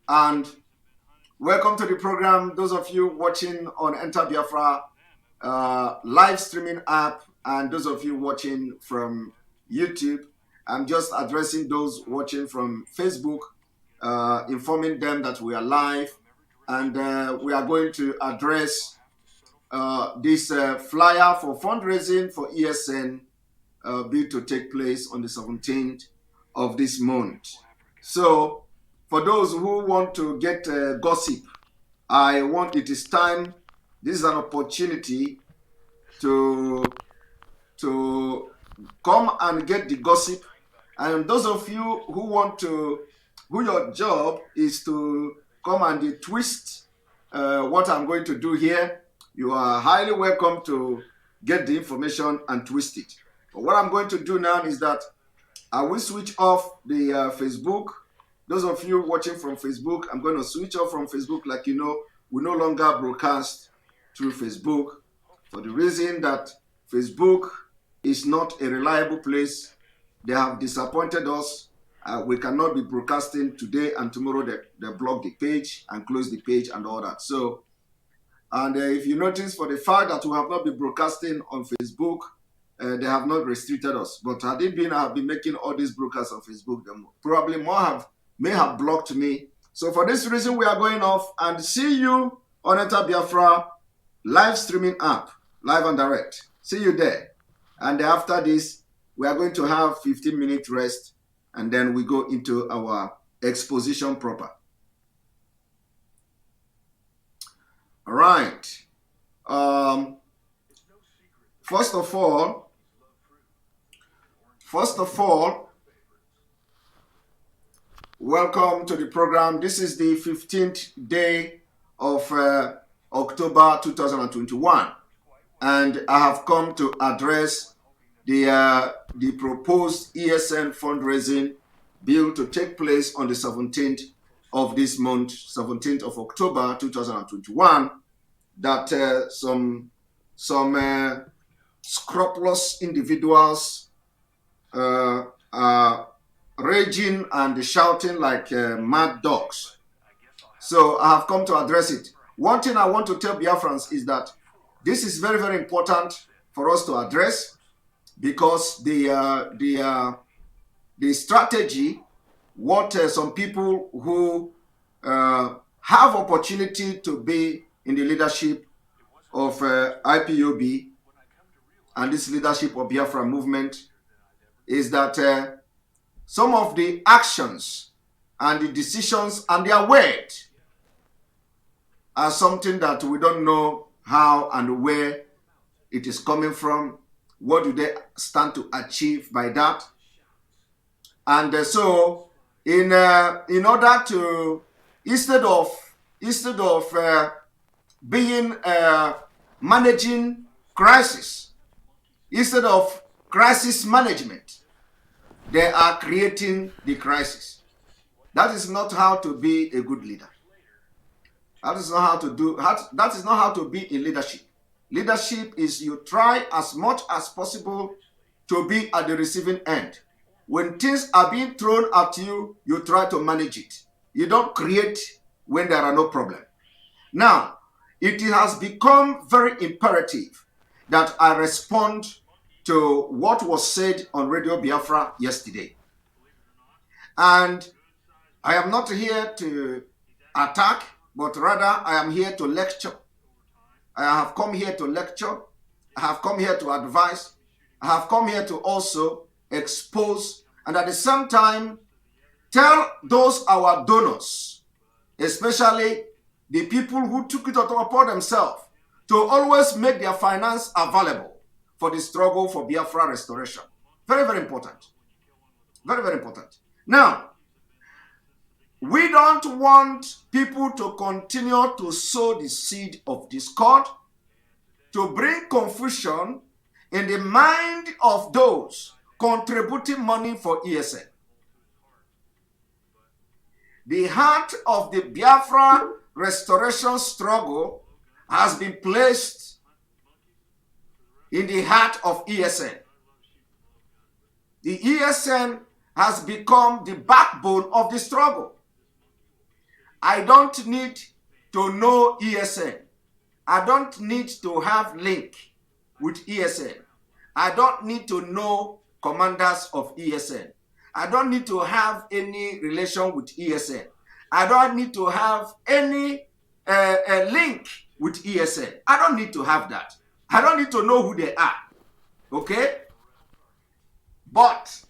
and welcome to the program. Those of you watching on Enter Biafra live streaming app, and those of you watching from YouTube. I'm just addressing those watching from Facebook, informing them that we are live, and we are going to address this flyer for fundraising for ESN bill to take place on the 17th of this month. So, for those who want to get gossip, it is time. This is an opportunity to come and get the gossip. And those of you who your job is to come and twist what I'm going to do here, you are highly welcome to get the information and twist it. But what I'm going to do now is that I will switch off the Facebook. Those of you watching from Facebook, I'm going to switch off from Facebook. Like you know, we no longer broadcast through Facebook for the reason that Facebook is not a reliable place. They have disappointed us. We cannot be broadcasting today and tomorrow. They block the page and close the page and all that. So, and if you notice, for the fact that we have not been broadcasting on Facebook, they have not restricted us. But had it been, I have been making all these broadcasts on Facebook, then probably more may have blocked me. So for this reason, we are going off, and see you on Enter Biafra live streaming app, live and direct. See you there. And after this, we are going to have 15-minute rest, and then we go into our exposition proper. All right. First of all, welcome to the program. This is the 15th day of October 2021, and I have come to address the proposed ESN fundraising bill to take place on the 17th of this month, 17th of October 2021, that some scrupulous individuals are raging and shouting like mad dogs. So I have come to address it. One thing I want to tell Biafrans is that this is very, very important for us to address, because the strategy, what some people who have opportunity to be in the leadership of IPOB and this leadership of Biafra movement, is that some of the actions and the decisions and their word are something that we don't know how and where it is coming from. What do they stand to achieve by that? And so, in order to, instead of being managing crisis, instead of crisis management, they are creating the crisis. That is not how to be a good leader. That is not how to do. That is not how to be in leadership. Leadership is you try as much as possible to be at the receiving end. When things are being thrown at you, you try to manage it. You don't create when there are no problems. Now, it has become very imperative that I respond to what was said on Radio Biafra yesterday. And I am not here to attack, but rather I am here to lecture. I have come here to lecture. I have come here to advise. I have come here to also expose, and at the same time tell those our donors, especially the people who took it upon themselves to always make their finance available for the struggle for Biafra restoration. Very, very important. Very, very important. Now, we don't want people to continue to sow the seed of discord, to bring confusion in the mind of those contributing money for ESN. The heart of the Biafra restoration struggle has been placed in the heart of ESN. The ESN has become the backbone of the struggle. I don't need to know ESN. I don't need to have link with ESN. I don't need to know commanders of ESN. I don't need to have any relation with ESN. I don't need to have any link with ESN. I don't need to have that. I don't need to know who they are. Okay? But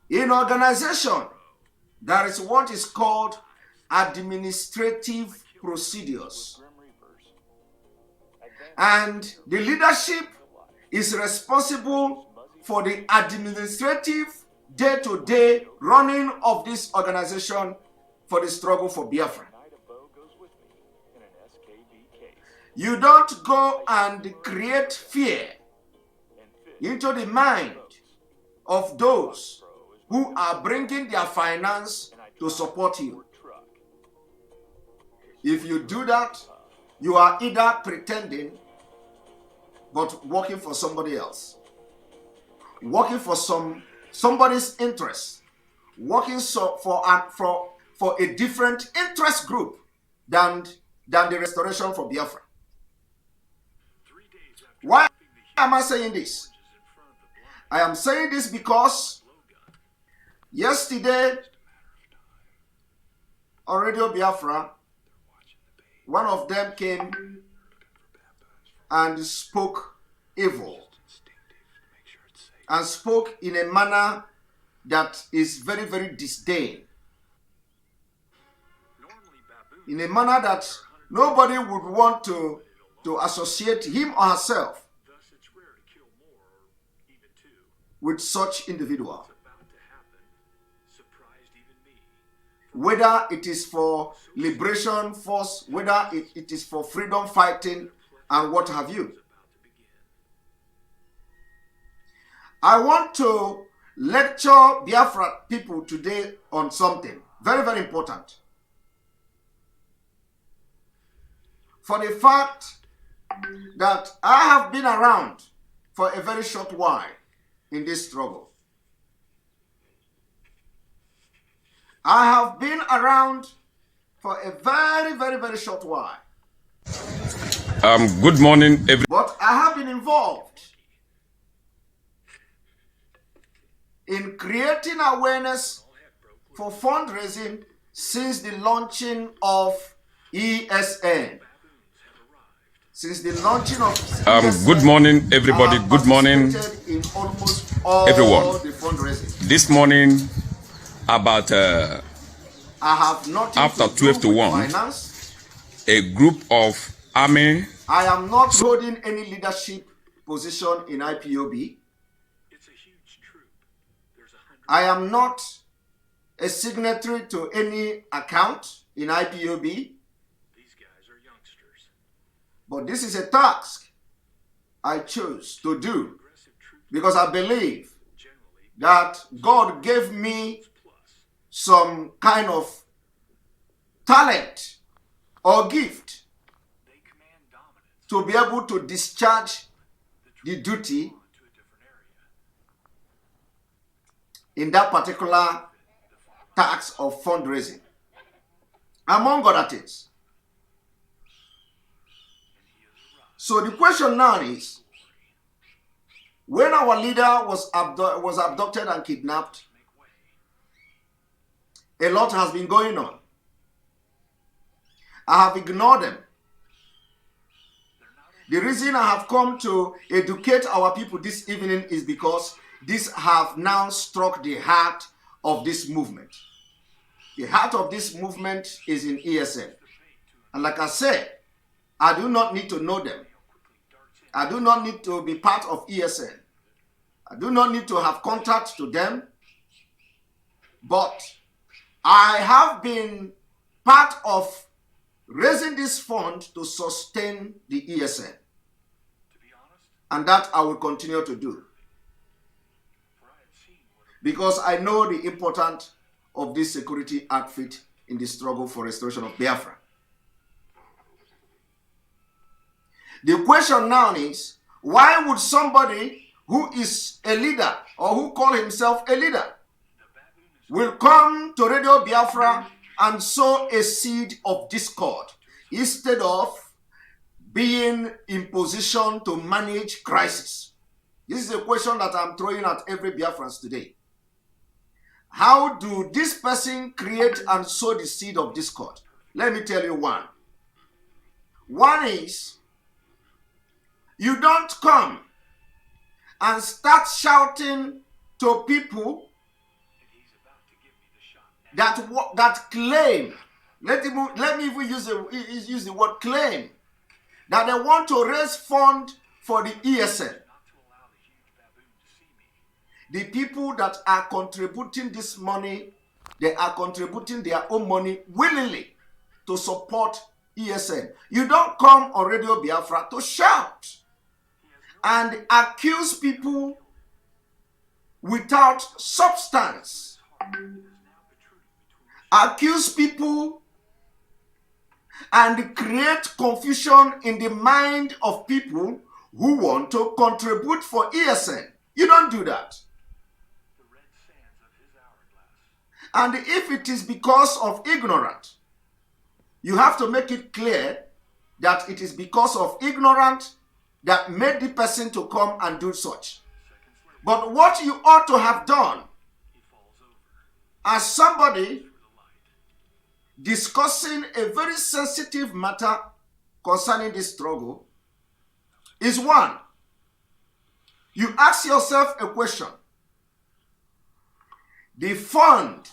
in organization, there is what is called administrative procedures. And the leadership is responsible for the administrative day-to-day running of this organization for the struggle for Biafra. You don't go and create fear into the mind of those who are bringing their finance to support you. If you do that, you are either pretending but working for somebody else, working for somebody's interest, working for a different interest group than the restoration for Biafra. Why am I saying this? I am saying this because yesterday on Radio Biafra, one of them came and spoke evil and spoke in a manner that is very, very disdain. In a manner that nobody would want to associate him or herself with such individual. Whether it is for liberation force, whether it is for freedom fighting, and what have you. I want to lecture Biafra people today on something very, very important. For the fact that I have been around for a very short while in this struggle. I have been around for a very, very, very short while. Good morning, everyone. But I have been involved in creating awareness for fundraising since the launching of ESN. Since the launching of ESN, good morning, everybody. Good morning, in almost all everyone. The fundraising. This morning, about I have nothing after to 12 do to with 1, finance. a group of army. I am not holding any leadership position in IPOB. It's a huge troop. There's 100. I am not a signatory to any account in IPOB. These guys are youngsters. But this is a task I chose to do because I believe that God gave me some kind of talent or gift They command dominance to be able to discharge the duty to a different area. in that particular task of fundraising, among other things. So the question now is, when our leader was abducted and kidnapped, a lot has been going on. I have ignored them. The reason I have come to educate our people this evening is because this have now struck the heart of this movement. The heart of this movement is in ESN. And like I said, I do not need to know them. I do not need to be part of ESN. I do not need to have contact to them. But I have been part of raising this fund to sustain the ESN. And that I will continue to do. Because I know the importance of this security outfit in the struggle for restoration of Biafra. The question now is, why would somebody who is a leader or who call himself a leader will come to Radio Biafra and sow a seed of discord instead of being in position to manage crisis? This is a question that I'm throwing at every Biafran today. How do this person create and sow the seed of discord? Let me tell you one. One is, you don't come and start shouting to people that claim, let me even use the word claim, that they want to raise fund for the ESN. The people that are contributing this money, they are contributing their own money willingly to support ESN. You don't come on Radio Biafra to shout and accuse people without substance. Accuse people and create confusion in the mind of people who want to contribute for ESN. You don't do that. And if it is because of ignorance, you have to make it clear that it is because of ignorance that made the person to come and do such. But what you ought to have done as somebody discussing a very sensitive matter concerning this struggle is one, you ask yourself a question. The fund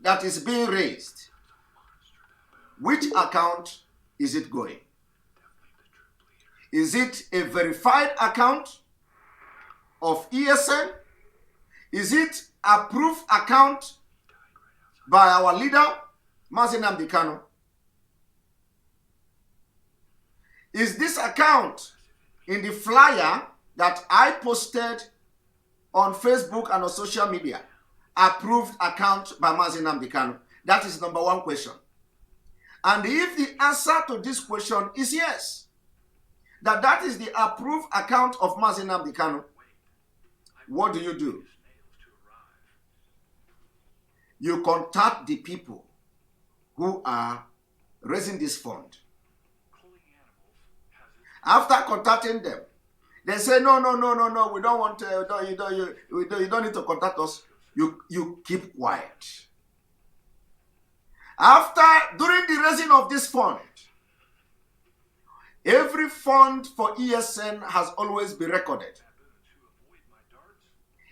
that is being raised, which account is it going? Is it a verified account of ESN? Is it approved account by our leader, Mazi Nnamdi Kanu? Is this account in the flyer that I posted on Facebook and on social media approved account by Mazi Nnamdi Kanu? That is number one question. And if the answer to this question is yes, that is the approved account of Mazi Nnamdi Kanu, what do? You contact the people who are raising this fund. After contacting them, they say, no, we don't want to, you don't need to contact us. You keep quiet. During the raising of this fund, every fund for ESN has always been recorded.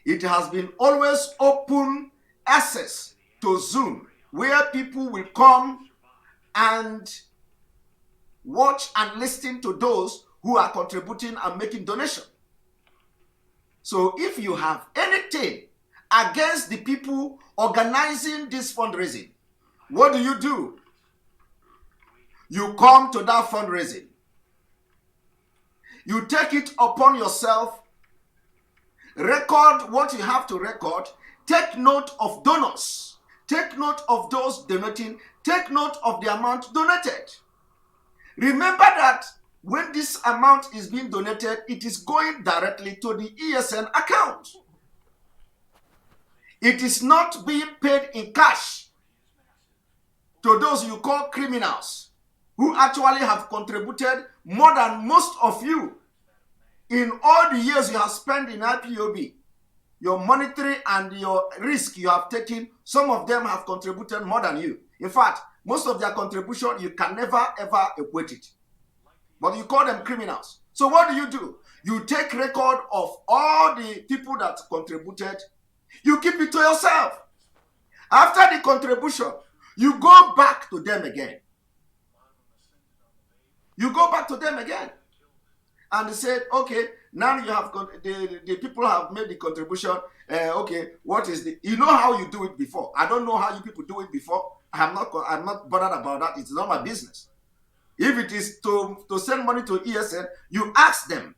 It has been always open access to Zoom, where people will come and watch and listen to those who are contributing and making donation. So if you have anything against the people organizing this fundraising, what do? You come to that fundraising. You take it upon yourself, record what you have to record, take note of donors, take note of those donating, take note of the amount donated. Remember that when this amount is being donated, it is going directly to the ESN account. It is not being paid in cash to those you call criminals who actually have contributed more than most of you in all the years you have spent in IPOB. Your monetary and your risk you have taken, some of them have contributed more than you. In fact, most of their contribution, you can never ever equate it. But you call them criminals. So what do? You take record of all the people that contributed. You keep it to yourself. After the contribution, you go back to them again. You go back to them again. And they said, okay, now you have, the people have made the contribution. Okay, what is you know how you do it before. I don't know how you people do it before. I'm not bothered about that. It's not my business. If it is to send money to ESN, you ask them,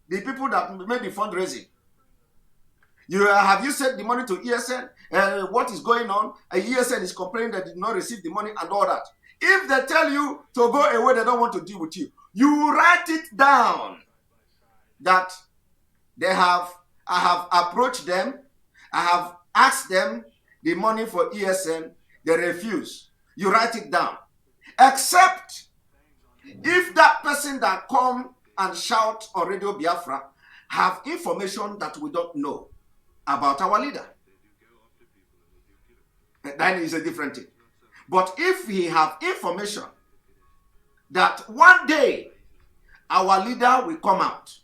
the people that made the fundraising. Have you sent the money to ESN? What is going on? ESN is complaining that they did not receive the money and all that. If they tell you to go away, they don't want to deal with you. You write it down that I have approached them, I have asked them the money for ESN, they refuse. You write it down. Except if that person that come and shout on Radio Biafra have information that we don't know about our leader, then it's a different thing. But if he have information that one day our leader will come out,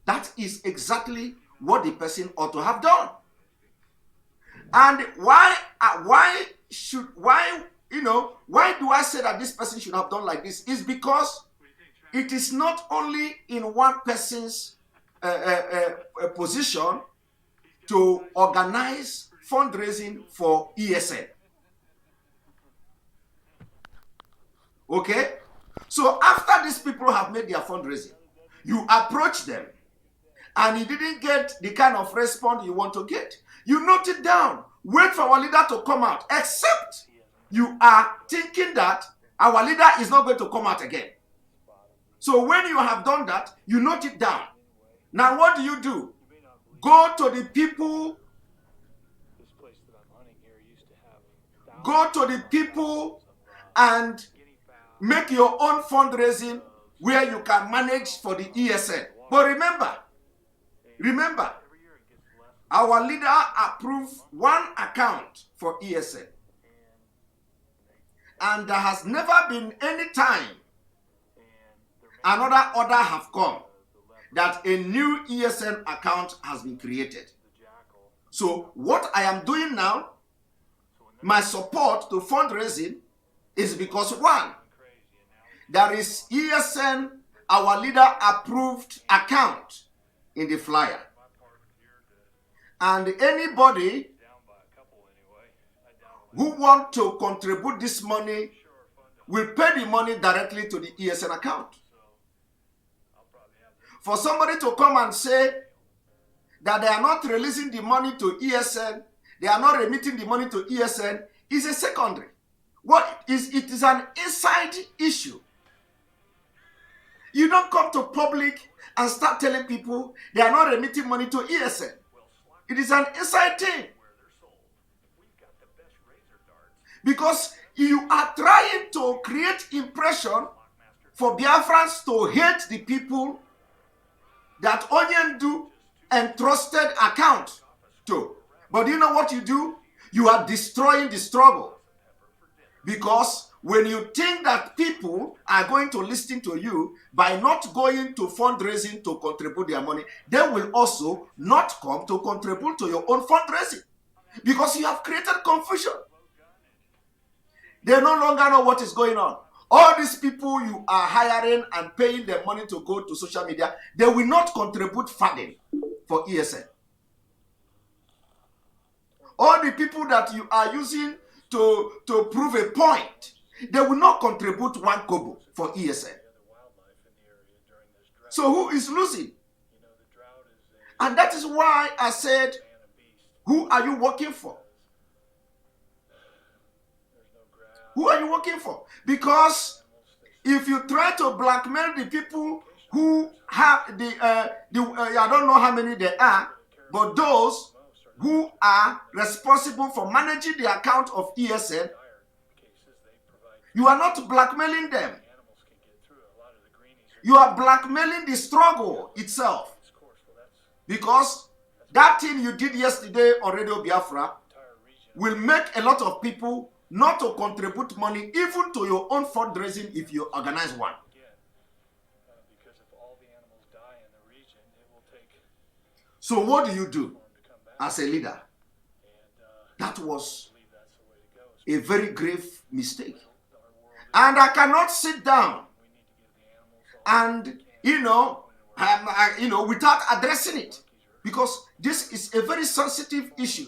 that is exactly what the person ought to have done. And why do I say that this person should have done like this? Is because it is not only in one person's position to organize fundraising for ESN. Okay? So after these people have made their fundraising, you approach them and you didn't get the kind of response you want to get. You note it down. Wait for our leader to come out, except you are thinking that our leader is not going to come out again. So when you have done that, you note it down. Now what do? Go to the people. Go to the people and make your own fundraising where you can manage for the ESN. But remember, our leader approved one account for ESN. And there has never been any time another order have come that a new ESN account has been created. So what I am doing now, my support to fundraising is because one, there is ESN, our leader approved account in the flyer. And anybody who want to contribute this money will pay the money directly to the ESN account. For somebody to come and say that they are not releasing the money to ESN, they are not remitting the money to ESN, is a secondary. It is an inside issue. You don't come to public and start telling people they are not remitting money to ESN. It is an inside thing. Because you are trying to create impression for Biafrans to hate the people that Onyendu entrusted account to. But you know what you do? You are destroying the struggle. Because when you think that people are going to listen to you by not going to fundraising to contribute their money, they will also not come to contribute to your own fundraising. Because you have created confusion. They no longer know what is going on. All these people you are hiring and paying them money to go to social media, they will not contribute funding for ESN. All the people that you are using to prove a point, they will not contribute one kobo for ESN. So who is losing? And that is why I said, who are you working for? Who are you working for? Because if you try to blackmail the people who have I don't know how many there are, but those who are responsible for managing the account of ESN, you are not blackmailing them. You are blackmailing the struggle itself. Because that thing you did yesterday on Radio Biafra will make a lot of people not to contribute money even to your own fundraising if you organize one. So what do you do as a leader? That was a very grave mistake. And I cannot sit down and, without addressing it. Because this is a very sensitive issue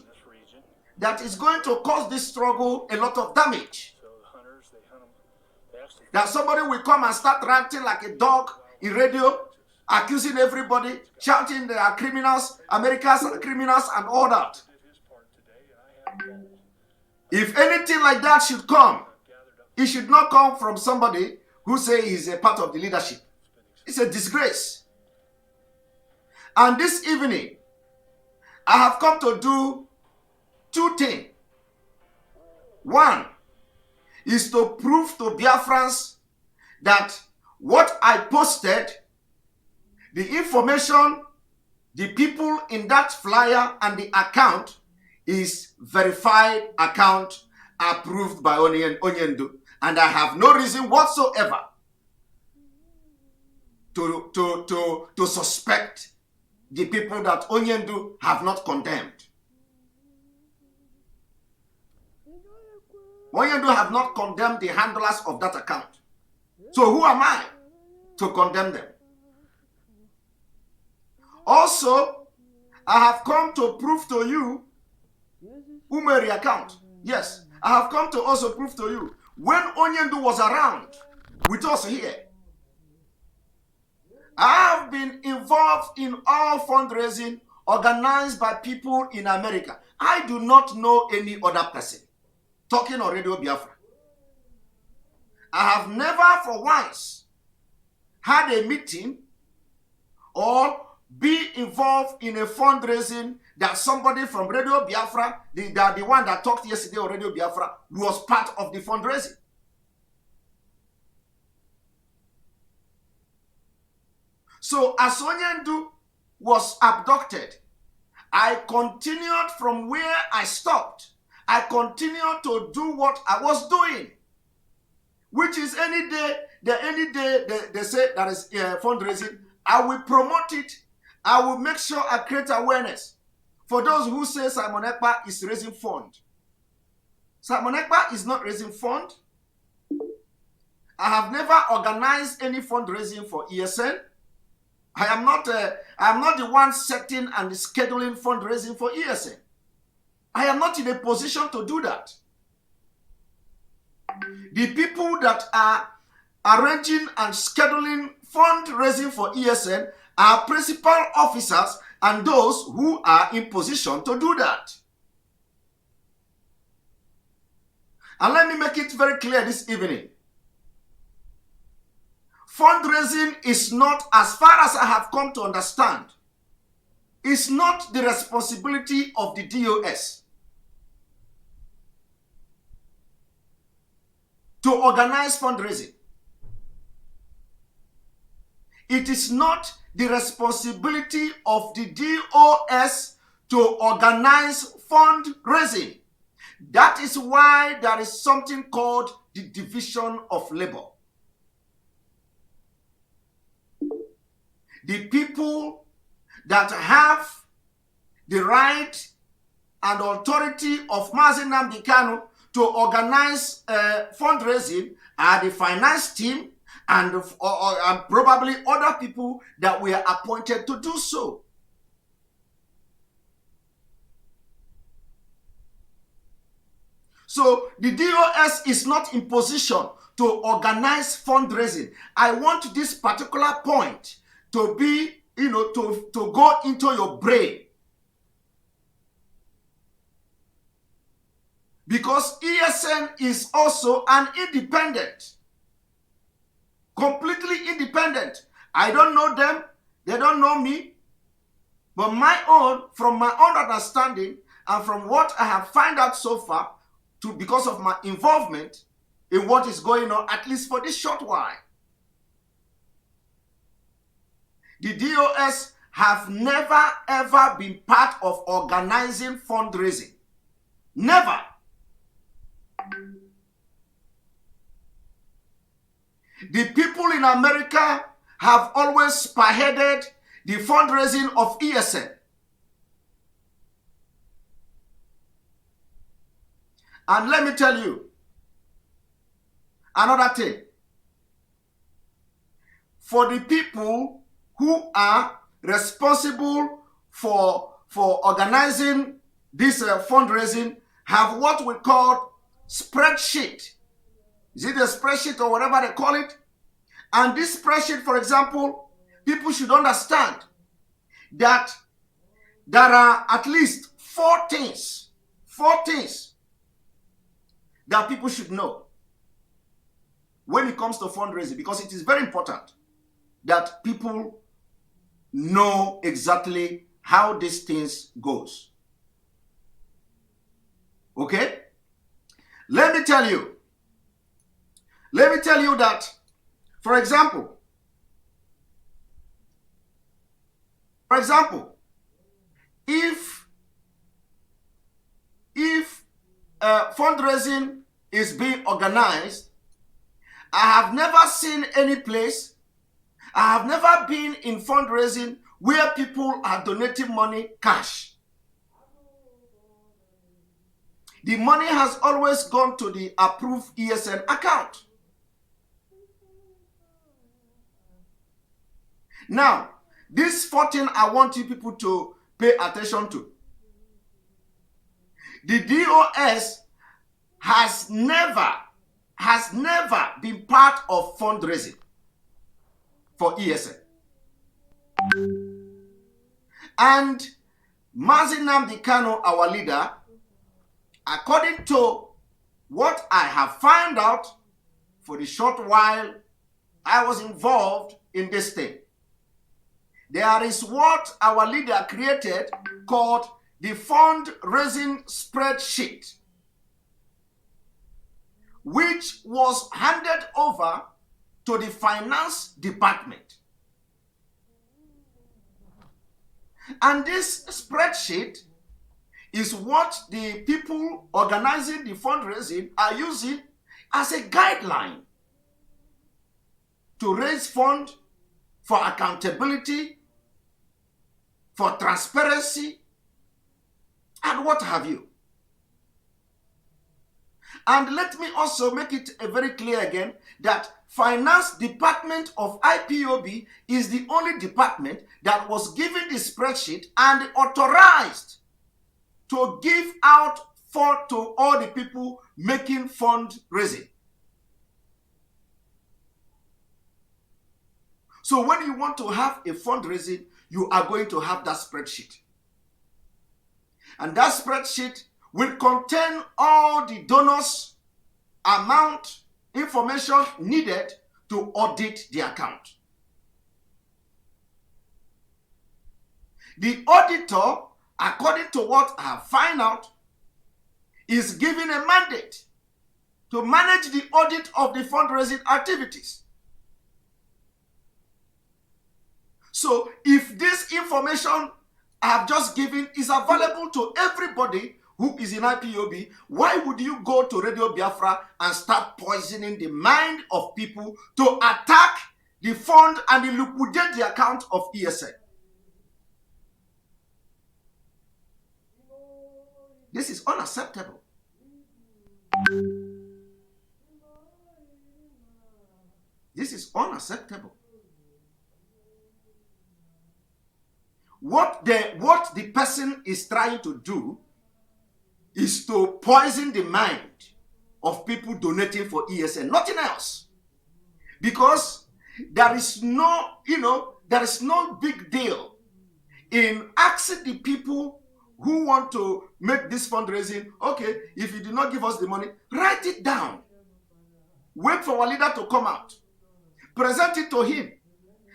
that is going to cause this struggle a lot of damage. That somebody will come and start ranting like a dog in radio, accusing everybody, shouting they are criminals, Americans are criminals and all that. If anything like that should come, it should not come from somebody who say he's a part of the leadership. It's a disgrace. And this evening, I have come to do two things. One is to prove to Biafrans that what I posted, the information, the people in that flyer and the account is verified account approved by Onyendu. And I have no reason whatsoever to suspect the people that Onyendu have not condemned. Onyendu have not condemned the handlers of that account. So who am I to condemn them? Also, I have come to prove to you Umeri account. Yes, I have come to also prove to you when Onyendu was around with us here, I have been involved in all fundraising organized by people in America. I do not know any other person talking on Radio Biafra. I have never for once had a meeting or be involved in a fundraising that somebody from Radio Biafra, the one that talked yesterday on Radio Biafra, was part of the fundraising. So as Onyendu was abducted, I continued from where I stopped. I continued to do what I was doing, which is any day they say that is fundraising, I will promote it. I will make sure I create awareness. For those who say Simon EKPA is raising fund, Simon EKPA is not raising fund. I have never organized any fundraising for ESN. I am not the one setting and scheduling fundraising for ESN. I am not in a position to do that. The people that are arranging and scheduling fundraising for ESN are principal officers and those who are in position to do that. And let me make it very clear this evening. Fundraising is not, as far as I have come to understand, is not the responsibility of the DOS to organize fundraising. It is not the responsibility of the DOS to organize fundraising. That is why there is something called the division of labor. The people that have the right and authority of Mazi Nnamdi Kanu to organize fundraising are the finance team and probably other people that were appointed to do so. So the DOS is not in position to organize fundraising. I want this particular point to be, to go into your brain. Because ESN is also an independent. Completely independent. I don't know them. They don't know me. But from my own understanding and from what I have found out so far, because of my involvement in what is going on, at least for this short while, the DOS have never ever been part of organizing fundraising. Never. The people in America have always spearheaded the fundraising of ESN. And let me tell you another thing. For the people who are responsible for organizing this fundraising have what we call spreadsheet. Is it a spreadsheet or whatever they call it? And this spreadsheet, for example, people should understand that there are at least four things that people should know when it comes to fundraising, because it is very important that people know exactly how these things goes. Okay? Let me tell you that, for example, if fundraising is being organized, I have never seen any place, I have never been in fundraising where people are donating money cash. The money has always gone to the approved ESN account. Now, this 14 I want you people to pay attention to. The DOS has never been part of fundraising for ESN. And Mazi Nnamdi Kanu, our leader, according to what I have found out for the short while I was involved in this thing, there is what our leader created called the fundraising spreadsheet, which was handed over to the finance department. And this spreadsheet is what the people organizing the fundraising are using as a guideline to raise funds for accountability, for transparency, and what have you. And let me also make it very clear again that finance department of IPOB is the only department that was given the spreadsheet and authorized to give out to all the people making fundraising. So when you want to have a fundraising, you are going to have that spreadsheet. And that spreadsheet will contain all the donors' amount, information needed to audit the account. The auditor, according to what I have found out, is given a mandate to manage the audit of the fundraising activities. So if this information I have just given is available to everybody who is in IPOB, why would you go to Radio Biafra and start poisoning the mind of people to attack the fund and liquidate the account of ESN? This is unacceptable. This is unacceptable. What the person is trying to do is to poison the mind of people donating for ESN, nothing else. Because there is no big deal in asking the people who want to make this fundraising, okay, if you do not give us the money, write it down. Wait for our leader to come out. Present it to him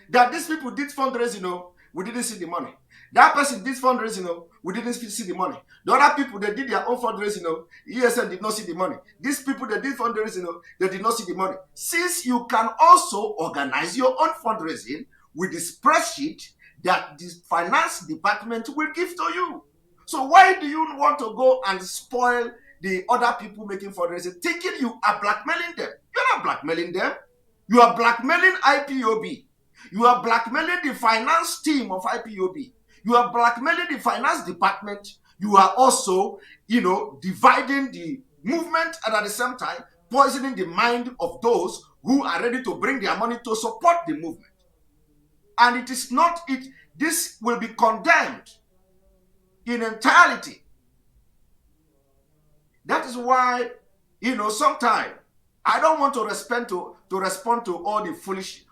that these people did fundraising, we didn't see the money. That person did fundraising, we didn't see the money. The other people, they did their own fundraising, ESN did not see the money. These people, they did fundraising, they did not see the money. Since you can also organize your own fundraising with the spreadsheet that the finance department will give to you. So why do you want to go and spoil the other people making fundraising, thinking you are blackmailing them? You're not blackmailing them. You are blackmailing IPOB. You are blackmailing the finance team of IPOB. You are blackmailing the finance department. You are also, dividing the movement and at the same time poisoning the mind of those who are ready to bring their money to support the movement. And this will be condemned in entirety. That is why, sometimes I don't want to respond to all the foolish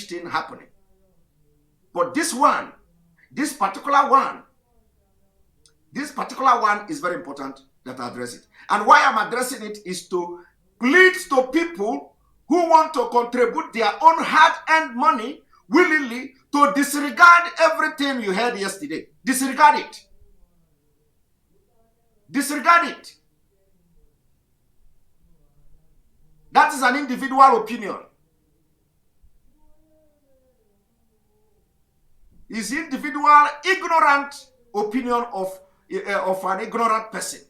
thing happening. But this particular one is very important that I address it. And why I'm addressing it is to plead to people who want to contribute their own hard-earned money willingly to disregard everything you heard yesterday. Disregard it. Disregard it. That is an individual opinion. It's individual ignorant opinion of an ignorant person.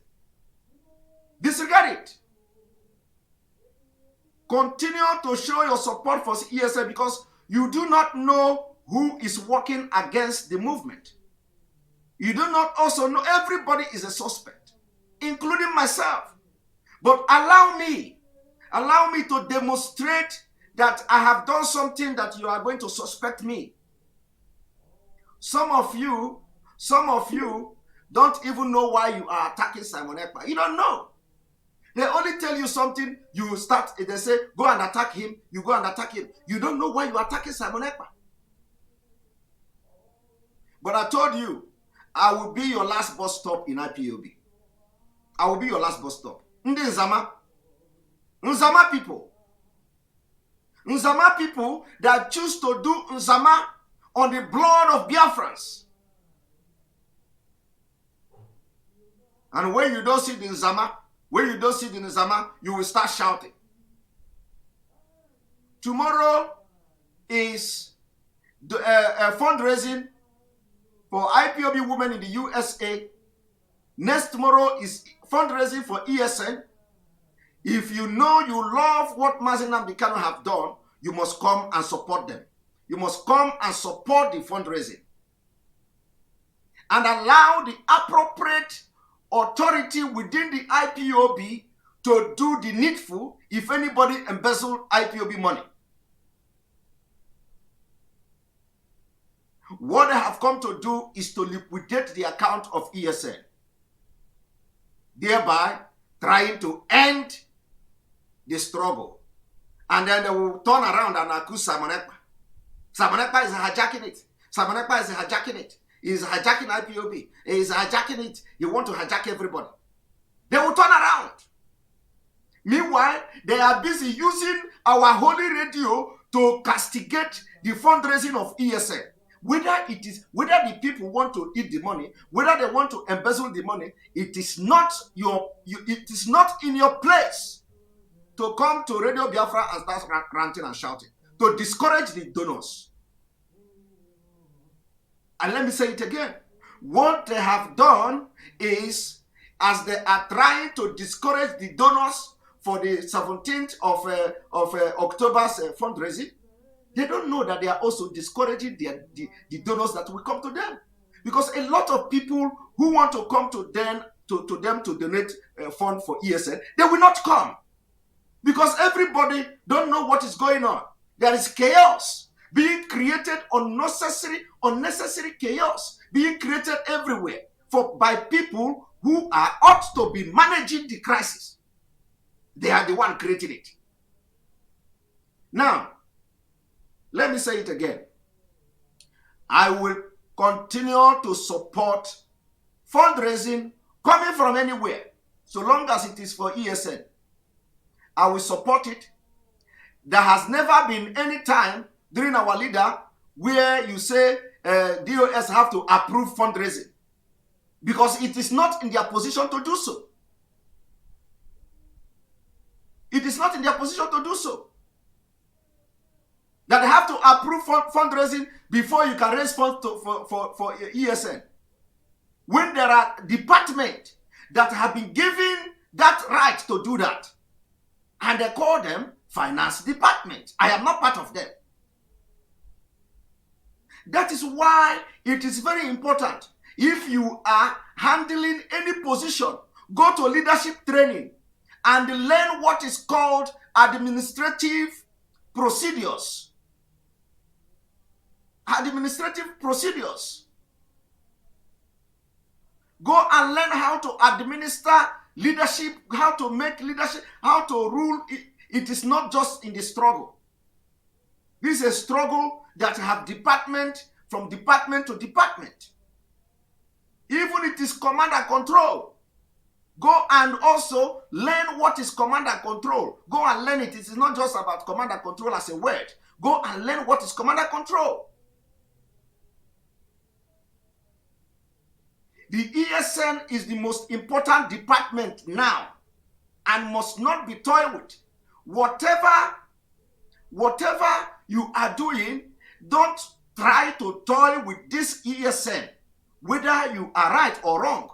Disregard it. Continue to show your support for ESN because you do not know who is working against the movement. You do not also know everybody is a suspect, including myself. But allow me to demonstrate that I have done something that you are going to suspect me. Some of you don't even know why you are attacking Simon Ekpa. You don't know. They only tell you something, you start, they say, go and attack him, you go and attack him. You don't know why you are attacking Simon Ekpa. But I told you, I will be your last bus stop in IPOB. I will be your last bus stop. Nzama people. Nzama people that choose to do Nzama on the blood of Biafrans. And when you don't see the Nzama, you will start shouting. Tomorrow is the fundraising for IPOB women in the USA. Next tomorrow is fundraising for ESN. If you know you love what Mazi and Nnamdi Kanu have done, you must come and support them. You must come and support the fundraising. And allow the appropriate authority within the IPOB to do the needful if anybody embezzled IPOB money. What they have come to do is to liquidate the account of ESN, thereby trying to end the struggle. And then they will turn around and accuse Simon Ekpa. Simon Ekpa is hijacking it. Simon Ekpa is hijacking it. He is hijacking IPOB. He is hijacking it. He wants to hijack everybody. They will turn around. Meanwhile, they are busy using our holy radio to castigate the fundraising of ESN. Whether the people want to eat the money, whether they want to embezzle the money, it is not in your place to come to Radio Biafra and start ranting and shouting, to discourage the donors. And let me say it again. What they have done is, as they are trying to discourage the donors for the 17th of October's fundraising, they don't know that they are also discouraging the donors that will come to them. Because a lot of people who want to come to them to donate fund for ESN, they will not come. Because everybody don't know what is going on. There is chaos being created, unnecessary chaos being created everywhere by people who ought to be managing the crisis. They are the one creating it. Now, let me say it again. I will continue to support fundraising coming from anywhere, so long as it is for ESN. I will support it. There has never been any time during our leader where you say DOS have to approve fundraising, because it is not in their position to do so. It is not in their position to do so. That they have to approve fundraising before you can raise funds for ESN. When there are departments that have been given that right to do that, and they call them finance department. I am not part of them. That is why it is very important. If you are handling any position, go to leadership training and learn what is called administrative procedures. Administrative procedures. Go and learn how to administer leadership, how to make leadership, how to rule. It is not just in the struggle. This is a struggle that have department from department to department. Even it is command and control. Go and also learn what is command and control. Go and learn it. It is not just about command and control as a word. Go and learn what is command and control. The ESN is the most important department now and must not be toyed with. whatever you are doing, don't try to toy with this ESN, whether you are right or wrong.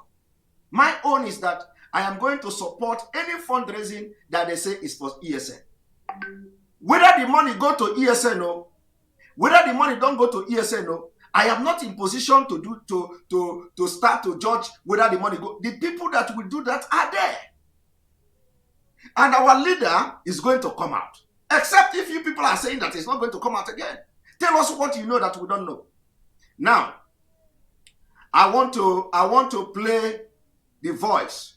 My own is that I am going to support any fundraising that they say is for ESN. Whether the money go to ESN or whether the money don't go to ESN or I am not in position to start to judge whether the money go. The people that will do that are there. And our leader is going to come out. Except if you people are saying that it's not going to come out again. Tell us what you know that we don't know. Now, I want to play the voice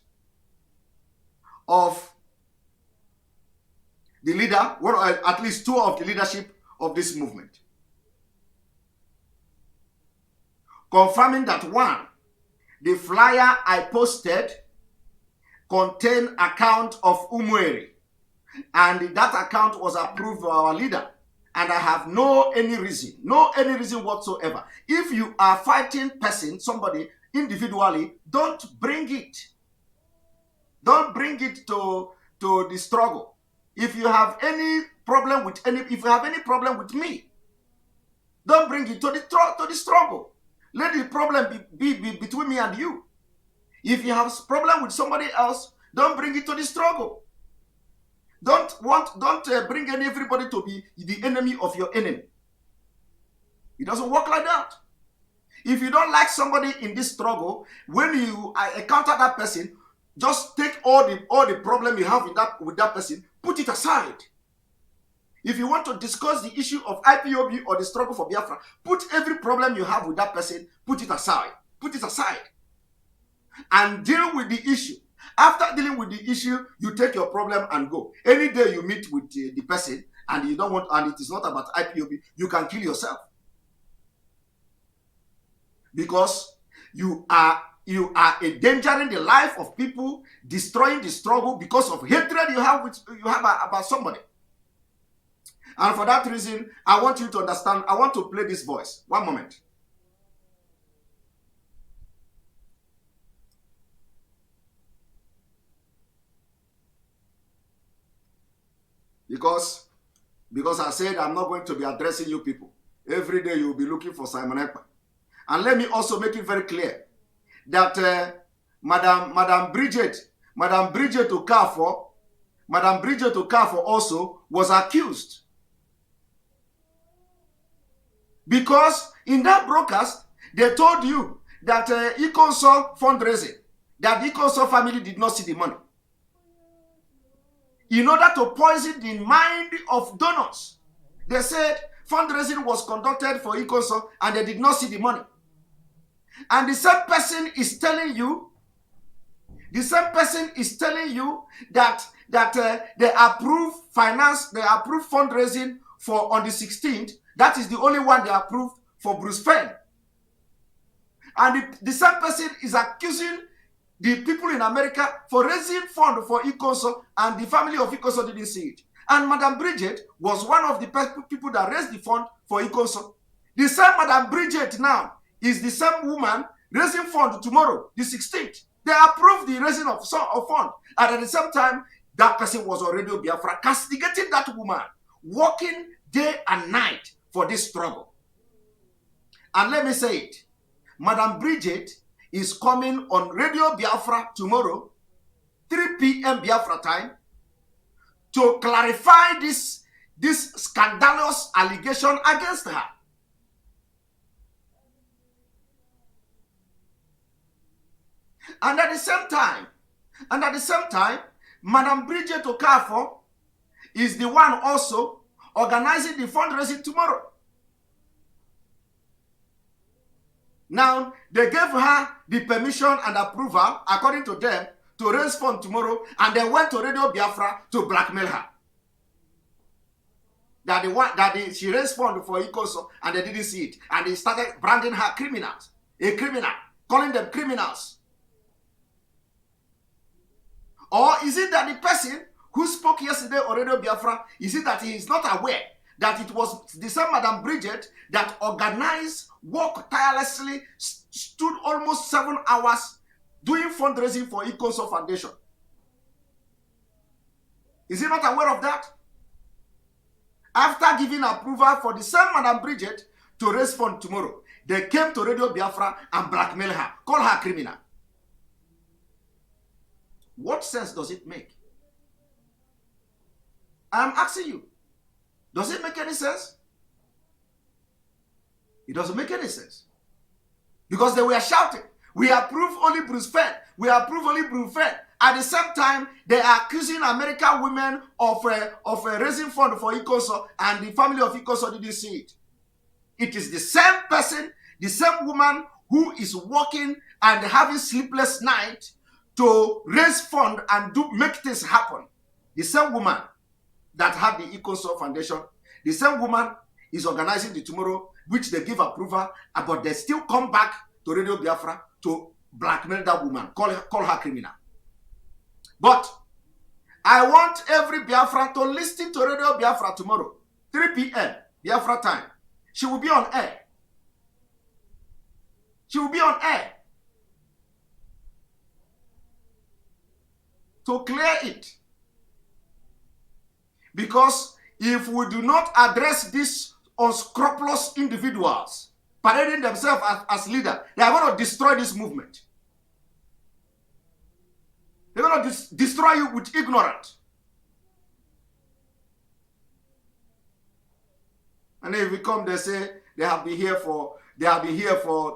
of the leader, or at least two of the leadership of this movement, confirming that one, the flyer I posted contained account of Umweri, and that account was approved by our leader, and I have no reason whatsoever. If you are fighting somebody individually, don't bring it to the struggle. If you have any problem with me, don't bring it to the struggle. Let the problem be between me and you. If you have a problem with somebody else, don't bring it to the struggle. Don't bring everybody to be the enemy of your enemy. It doesn't work like that. If you don't like somebody in this struggle, when you encounter that person, just take all the problem you have with that person, put it aside. If you want to discuss the issue of IPOB or the struggle for Biafra, put every problem you have with that person, put it aside. Put it aside. And deal with the issue. After dealing with the issue, you take your problem and go. Any day you meet with the person and you don't want, and it is not about IPOB, you can kill yourself. Because you are endangering the life of people, destroying the struggle because of hatred you have about somebody. And for that reason, I want you to understand. I want to play this voice. One moment. Because I said I'm not going to be addressing you people. Every day you will be looking for Simon Ekpa. And let me also make it very clear that Madam Bridget Okafor also was accused. Because in that broadcast, they told you that Ikonso fundraising, that the Ikonso family did not see the money. In order to poison the mind of donors, they said fundraising was conducted for Ikonso and they did not see the money. And the same person is telling you that they approve fundraising for on the 16th. That is the only one they approved for Bruce Fenn. And the same person is accusing the people in America for raising fund for Ikonso, and the family of Ikonso didn't see it. And Madam Bridget was one of the people that raised the fund for Ikonso. The same Madam Bridget now is the same woman raising fund tomorrow, the 16th. They approved the raising of fund. And at the same time, that person was on Radio Biafra castigating that woman, working day and night for this struggle. And let me say it, Madam Bridget is coming on Radio Biafra tomorrow, 3 p.m. Biafra time, to clarify this scandalous allegation against her. And at the same time, Madam Bridget Okafor is the one also organizing the fundraising tomorrow. Now, they gave her the permission and approval, according to them, to raise funds tomorrow, and they went to Radio Biafra to blackmail her. She raised funds for Ikonso, and they didn't see it. And they started branding her criminals, calling them criminals. Or is it that the person who spoke yesterday on Radio Biafra, is it that he is not aware that it was the same Madam Bridget that organized, worked tirelessly, stood almost 7 hours doing fundraising for Ikonso Foundation? Is he not aware of that? After giving approval for the same Madam Bridget to raise fund tomorrow, they came to Radio Biafra and blackmail her, call her criminal. What sense does it make? I'm asking you, does it make any sense? It doesn't make any sense. Because they were shouting, we approve only Bruce Fed, we approve only Bruce Fed. At the same time, they are accusing American women of raising fund for Ikoso, and the family of Ikoso didn't see it. It is the same person, the same woman who is working and having sleepless night to raise fund and make things happen. The same woman that had the Ikoso Foundation, the same woman is organizing the tomorrow, which they give approval, but they still come back to Radio Biafra to blackmail that woman, call her criminal. But I want every Biafran to listen to Radio Biafra tomorrow, 3 p.m. Biafra time. She will be on air. She will be on air to clear it. Because if we do not address these unscrupulous individuals parading themselves as leaders, they are going to destroy this movement. They're going to destroy you with ignorance. And if we come, they say they have been here for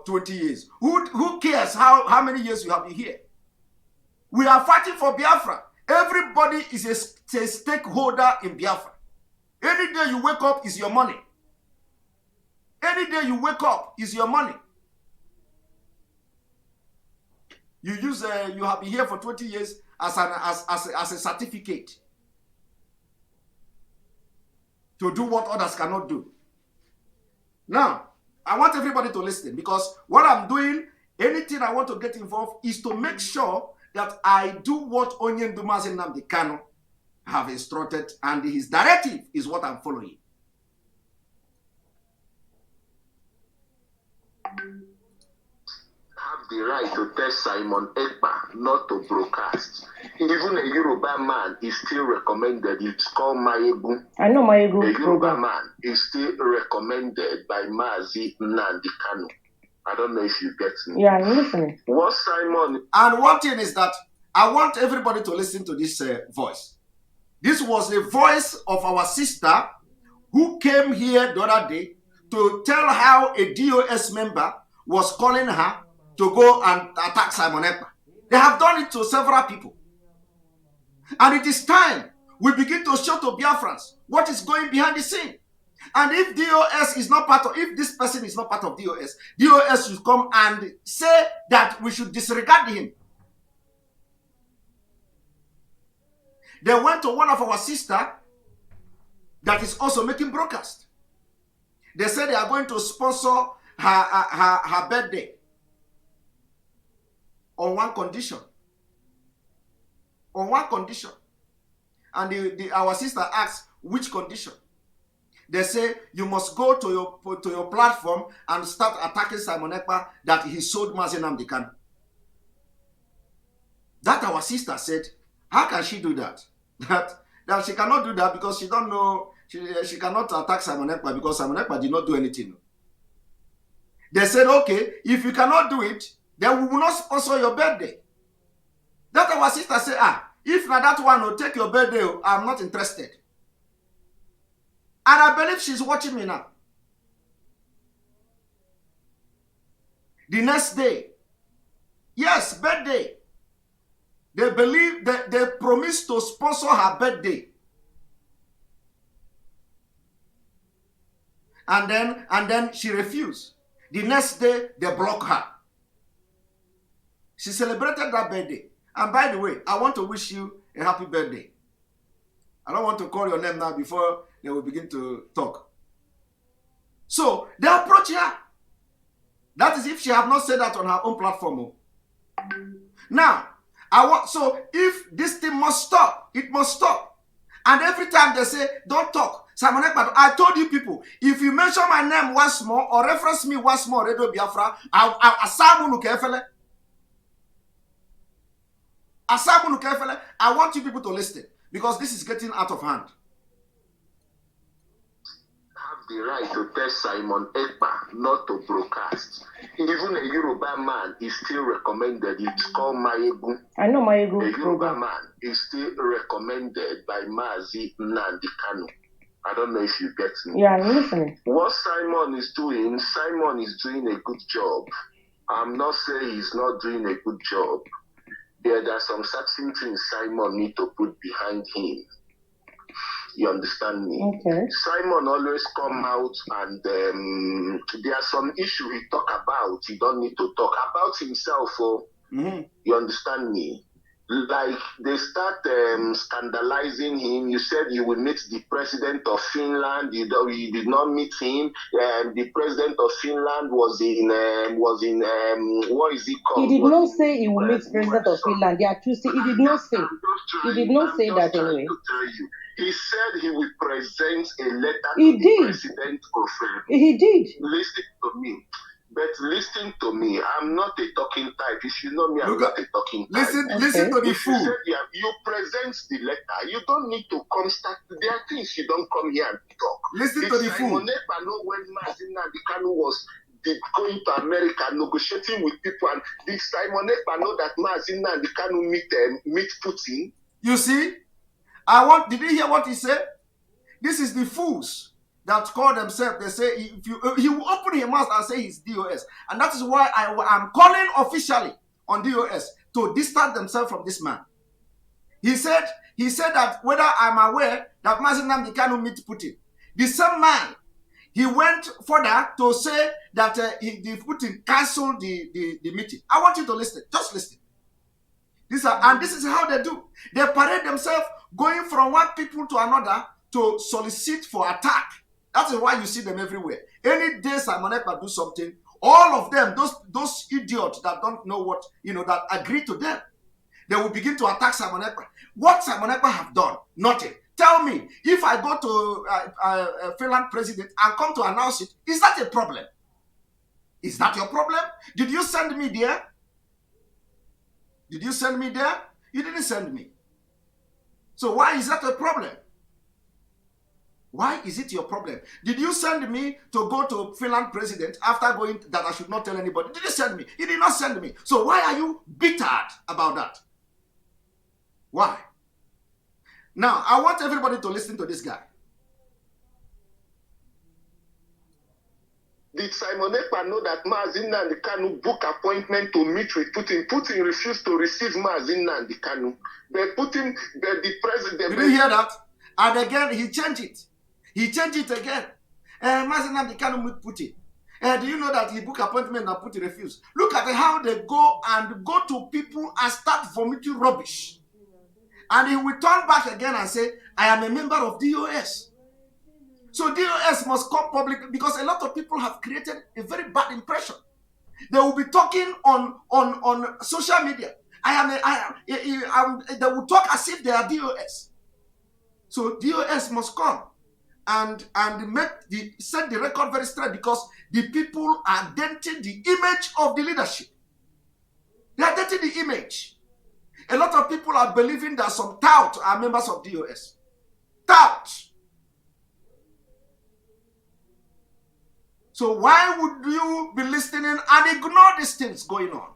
20 years. Who cares how many years you have been here? We are fighting for Biafra. Everybody is a stakeholder in Biafra. Any day you wake up is your money. Any day you wake up is your money. You have been here for 20 years as a certificate to do what others cannot do. Now, I want everybody to listen, because what I'm doing, anything I want to get involved, is to make sure that I do what Mazi Nnamdi Kanu have instructed, and his directive is what I'm following. Have the right to tell Simon EKPA not to broadcast. Even a Yoruba man is still recommended. It's called Mayebu. I know Mayebu. A Yoruba man is still recommended by Mazi Nnamdi Kanu. I don't know if you get me. Yeah, I'm listening. What Simon? And one thing is that I want everybody to listen to this voice. This was the voice of our sister who came here the other day to tell how a DOS member was calling her to go and attack Simon EKPA. They have done it to several people. And it is time we begin to show to Biafrans what is going behind the scene. And if DOS is not part of, if this person is not part of DOS should come and say that we should disregard him. They went to one of our sisters that is also making broadcast. They said they are going to sponsor her birthday on one condition. On one condition. And our sister asked, which condition? They say, you must go to your platform and start attacking Simon EKPA that he sold Mazi Nnamdi Kanu. That our sister said, how can she do that? That she cannot do that because she don't know, she cannot attack Simon EKPA because Simon EKPA did not do anything. They said, okay, if you cannot do it, then we will not sponsor your birthday. That our sister said, if not that one will take your birthday, I'm not interested. And I believe she's watching me now. The next day, yes, birthday. They believe that they promised to sponsor her birthday. And then she refused. The next day, they blocked her. She celebrated that birthday. And by the way, I want to wish you a happy birthday. I don't want to call your name now before they will begin to talk. So, they approach her. That is if she have not said that on her own platform. Now, so if this thing must stop, it must stop. And every time they say, don't talk. Simon EKPA, I told you people, if you mention my name once more or reference me once more, Radio Biafra, I want you people to listen. because this is getting out of hand. Have the right to tell Simon Ekpa not to broadcast. Even a Yoruba man is still recommended. It's called Mayegu. I know Mayegu. A Yoruba man is still recommended by Mazi Nnamdi Kanu. I don't know if you get me. Yeah, I'm listening. What Simon is doing a good job. I'm not saying he's not doing a good job. There are some certain things Simon need to put behind him. You understand me? Okay. Simon always come out and there are some issues he talk about. He don't need to talk about himself. You understand me? Like they start scandalizing him. You said you will meet the president of Finland. You did not meet him. The president of Finland was in what is it called? He did not say he will meet president of Finland. They are choosing. He did not say. He did not say that anyway. To tell you. He said he will present a letter He to did. the president of He did. Listen to me. But listen to me, I'm not a talking type. If you know me, I'm not a talking type. Listen to the If you fool. said you present the letter, you don't need to come start. There are things you don't come here and talk. Listen to the fool. Simon Ekpa know when Mazi Nnamdi Kanu was going to America negotiating with people, and did Simon Ekpa know that Mazi Nnamdi Kanu meet Putin? You see, did you hear what he said? This is the fools that call themselves. They say he will open his mouth and say he's DOS, and that is why I'm calling officially on DOS to distance themselves from this man. He said that whether I'm aware that Mazi Nnamdi Kanu meet Putin, the same man, he went further to say that the Putin canceled the meeting. I want you to listen. Just listen. This is how they do. They parade themselves going from one people to another to solicit for attack. That is why you see them everywhere. Any day Simon Ekpa do something, all of them, those idiots that don't know what, that agree to them, they will begin to attack Simon Ekpa. What Simon Ekpa have done? Nothing. Tell me, if I go to Finland president and come to announce it, is that a problem? Is that your problem? Did you send me there? Did you send me there? You didn't send me. So why is that a problem? Why is it your problem? Did you send me to go to Finland president after going that I should not tell anybody? Did you send me? You did not send me. So why are you bittered about that? Why? Now, I want everybody to listen to this guy. Did Simon Ekpa know that Mazi Nnamdi Kanu book appointment to meet with Putin? Putin refused to receive Mazi Nnamdi Kanu. But Putin, the president... Did you hear that? And again, he changed it. He changed it again. Mazi Nnamdi Kanu meet Putin. Do you know that he booked appointment and Putin refused? Look at how they go to people and start vomiting rubbish. And he will turn back again and say, I am a member of DOS. So DOS must come publicly because a lot of people have created a very bad impression. They will be talking on social media. They will talk as if they are DOS. So DOS must come and set the record very straight because the people are denting the image of the leadership. They are denting the image. A lot of people are believing that some tout are members of DOS. Tout. So why would you be listening and ignore these things going on?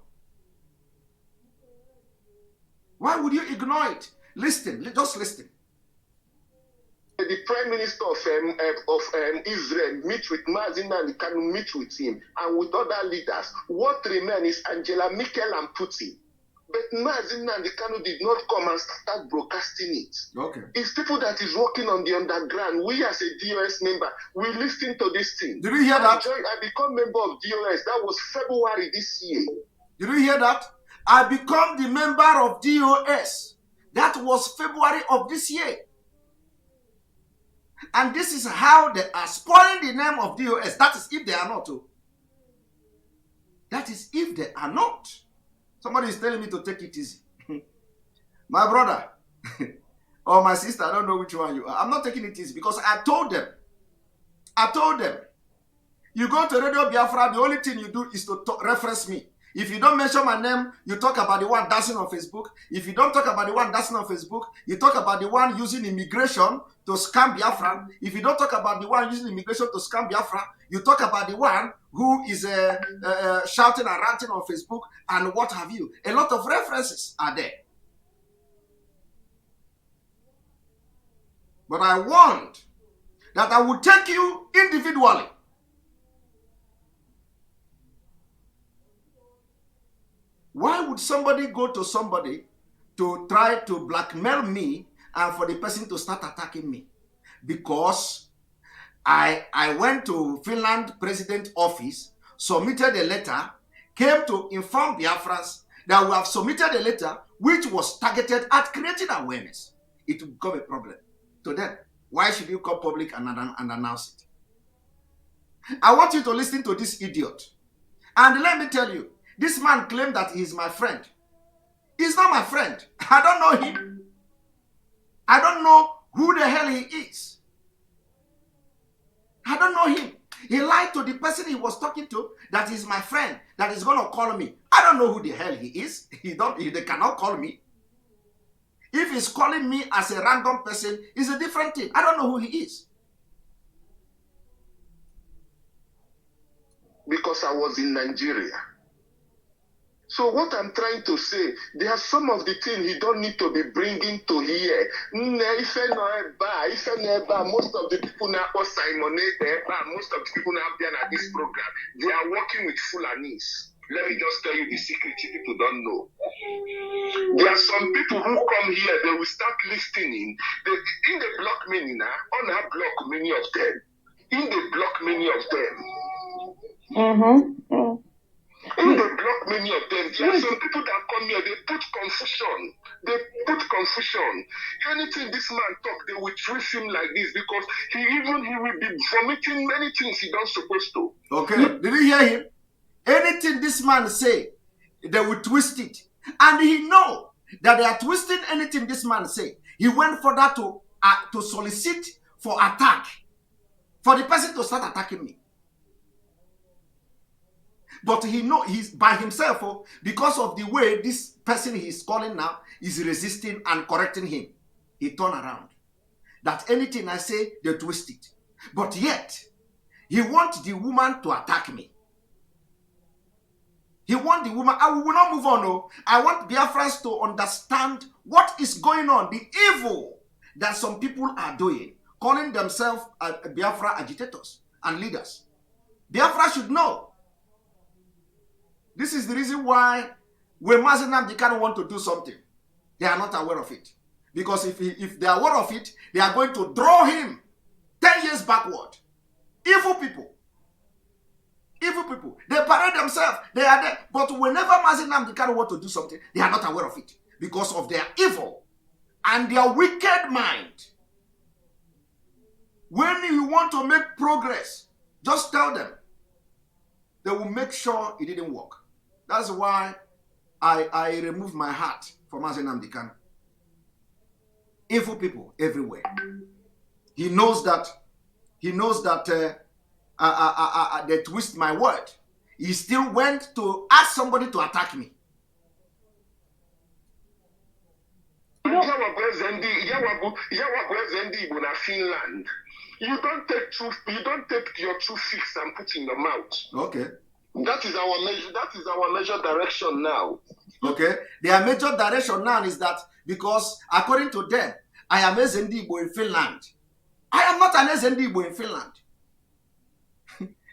Why would you ignore it? Listen, just listen. The Prime Minister of Israel meet with Mazi Nnamdi Kanu, meet with him, and with other leaders. What remains is Angela Merkel and Putin. But Mazi Nnamdi Kanu did not come and start broadcasting it. Okay. It's people that is working on the underground. We as a DOS member, we listen to this thing. Did you hear that? I become member of DOS. That was February this year. Did you hear that? I become the member of DOS. That was February of this year. And this is how they are spoiling the name of DOS. That is if they are not. That is if they are not. Somebody is telling me to take it easy. My brother or my sister, I don't know which one you are. I'm not taking it easy because I told them. You go to Radio Biafra, the only thing you do is to reference me. If you don't mention my name, you talk about the one dancing on Facebook. If you don't talk about the one dancing on Facebook, you talk about the one using immigration to scam Biafra. If you don't talk about the one using immigration to scam Biafra, you talk about the one who is shouting and ranting on Facebook and what have you. A lot of references are there. But I want that I will take you individually. Why would somebody go to somebody to try to blackmail me and for the person to start attacking me? Because I went to Finland president office, submitted a letter, came to inform Biafrans that we have submitted a letter which was targeted at creating awareness. It will become a problem to them. Why should you come public and announce it? I want you to listen to this idiot. And let me tell you, this man claimed that he is my friend. He's not my friend. I don't know him. I don't know who the hell he is. I don't know him. He lied to the person he was talking to that is my friend, that is going to call me. I don't know who the hell he is. They cannot call me. If he's calling me as a random person, it's a different thing. I don't know who he is. Because I was in Nigeria. So what I'm trying to say, there are some of the things you don't need to be bringing to here. Most of the people now, most of the people now there at this program, they are working with Fulanis. Let me just tell you the secret people don't know. There are some people who come here, they will start listening. In the block many now, on our block many of them. In the block many of them. In the block many of them, there are some people that come here, they put confusion. They put confusion. Anything this man talk, they will twist him like this because he will be vomiting many things he don't supposed to. Okay, did you hear him? Anything this man say, they will twist it. And he know that they are twisting anything this man say. He went further to solicit for attack, for the person to start attacking me. But he know he's by himself because of the way this person he is calling now is resisting and correcting him. He turn around. That anything I say, they twist it. But yet, he wants the woman to attack me. He wants the woman. I will not move on. No. I want Biafrans to understand what is going on, the evil that some people are doing, calling themselves Biafra agitators and leaders. Biafra should know. This is the reason why when Mazi Nnamdi Kanu want to do something, they are not aware of it. Because if they are aware of it, they are going to draw him 10 years backward. Evil people. Evil people. They parade themselves. They are there. But whenever Mazi Nnamdi Kanu want to do something, they are not aware of it. Because of their evil and their wicked mind. When you want to make progress, just tell them. They will make sure it didn't work. That's why I remove my heart from Mazi Nnamdi Kanu. Evil people everywhere. He knows that they twist my word. He still went to ask somebody to attack me. Finland. You don't take your two fists and put in your mouth. Okay. That is our major direction now. Okay. Their major direction now is that because according to them, I am Ezendigbo in Finland. I am not an Ezendigbo in Finland.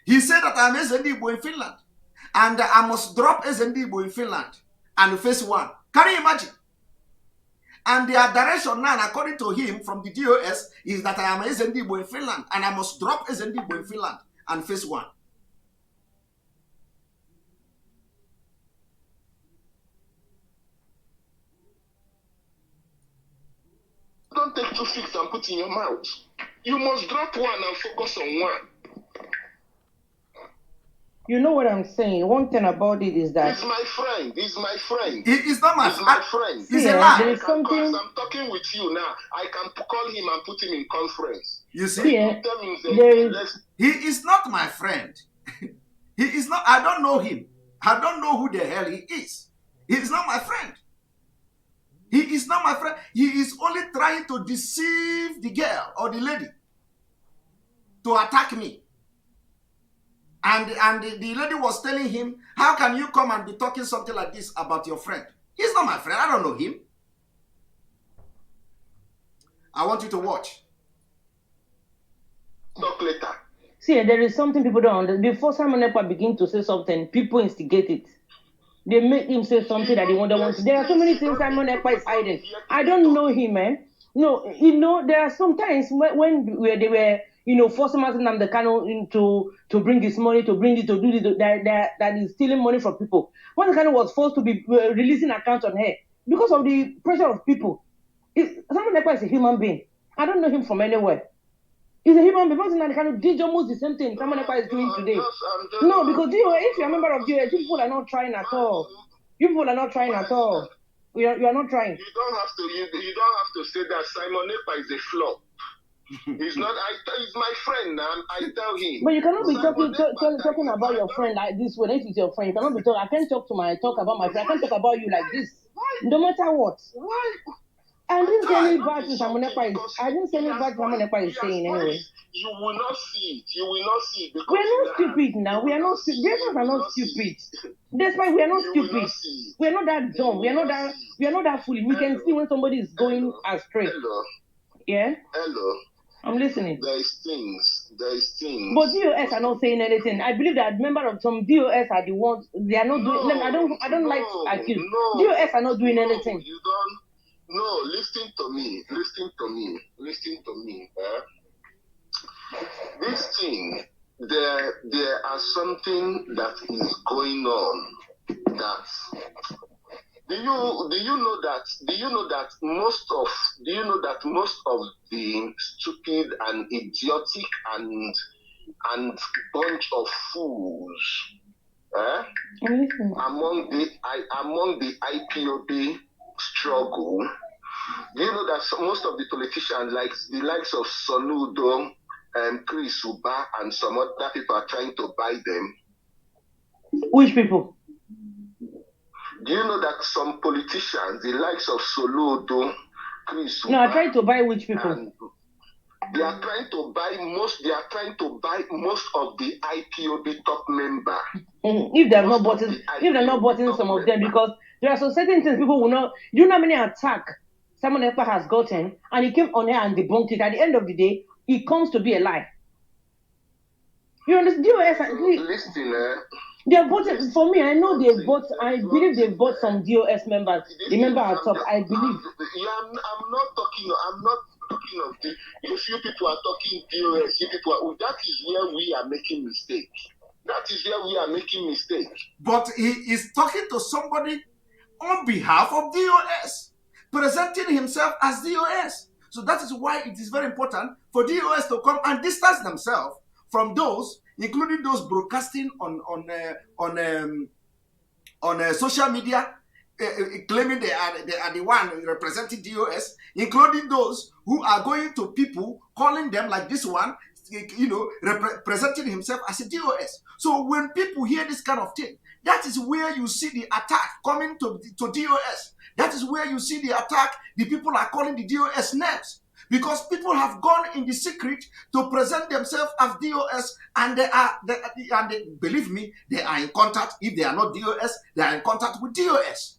He said that I am Ezendigbo in Finland. And I must drop Ezendigbo in Finland and face one. Can you imagine? And their direction now, according to him, from the DOS, is that I am Ezendigbo in Finland and I must drop Ezendigbo in Finland and face one. Don't take two figs and put in your mouth. You must drop one and focus on one. You know what I'm saying? One thing about it is that he's my friend. He's my friend. He's not my friend. He's a lie. There's something. I'm talking with you now. I can call him and put him in conference. You see? Yeah. He is not my friend. He is not. I don't know him. I don't know who the hell he is. He is not my friend. He is not my friend. He is only trying to deceive the girl or the lady to attack me. And the lady was telling him, how can you come and be talking something like this about your friend? He's not my friend. I don't know him. I want you to watch. Talk later. See, there is something people don't understand. Before Simon Ekpa begin to say something, people instigate it. They make him say something that they want to. There are so many things Simon Ekpa is hiding. I don't know him, man. No, there are some times when they were, forcing Nnamdi Kanu to bring his money, to bring it, to do this, that is stealing money from people. When Kanu was forced to be releasing accounts on her because of the pressure of people. Simon Ekpa is a human being. I don't know him from anywhere. He's a human being. Nnamdi Kanu did almost the same thing Simon Ekpa is doing today. No, because if you're a member of DOS, people are not trying at all. You people are not trying at all. You are not trying. You don't have to. You don't have to say that Simon Ekpa is a flop. He's not. He's my friend. I tell him. But you cannot be talking about your friend like this when it is your friend. You cannot be talking. I can't talk about my friend. I can't talk about you like this. No matter what. Why? I didn't say any bad thing Simon Ekpa is. I didn't say any bad Simon Ekpa is saying anyway. You will not see it. You will not see it. We are not stupid now. We are not stupid. They are not stupid. That's why we are not stupid. We are not that dumb. We are not that foolish. We can see when somebody is going astray. Hello. Yeah? Hello. I'm listening. There is things. But DOS are not saying anything. I believe that members of some DOS are the ones they are not doing. I don't like to accuse. DOS are not doing anything. You don't. No, listen to me. This thing, there are something that is going on. That do you know that most of the stupid and idiotic and bunch of fools among the IPOB struggle. Do you know that most of the politicians, like the likes of Soludo, Chris Uba, and some other people are trying to buy them? Which people? Do you know that some politicians, the likes of Soludo, Chris Uba, no, I tried to buy which people? They are trying to buy most of the IPOB top member. If they have not bought in some of them, because there are some certain things people will not. You know how many attack Simon Ekpa has gotten, and he came on here and debunked it. At the end of the day, it comes to be a lie. You understand? Listen, they have bought it. For me, I know they bought. I believe they bought some DOS members. The member at top. I believe. I'm not talking of the. If you people are talking DOS, that is where we are making mistakes. But he is talking to somebody on behalf of DOS, presenting himself as DOS. So that is why it is very important for DOS to come and distance themselves from those, including those broadcasting on social media, claiming they are the one representing DOS, including those who are going to people calling them like this one, representing himself as a DOS. So when people hear this kind of thing, that is where you see the attack coming to DOS. That is where you see the attack. The people are calling the DOS names. Because people have gone in the secret to present themselves as DOS, and believe me, they are in contact. If they are not DOS, they are in contact with DOS.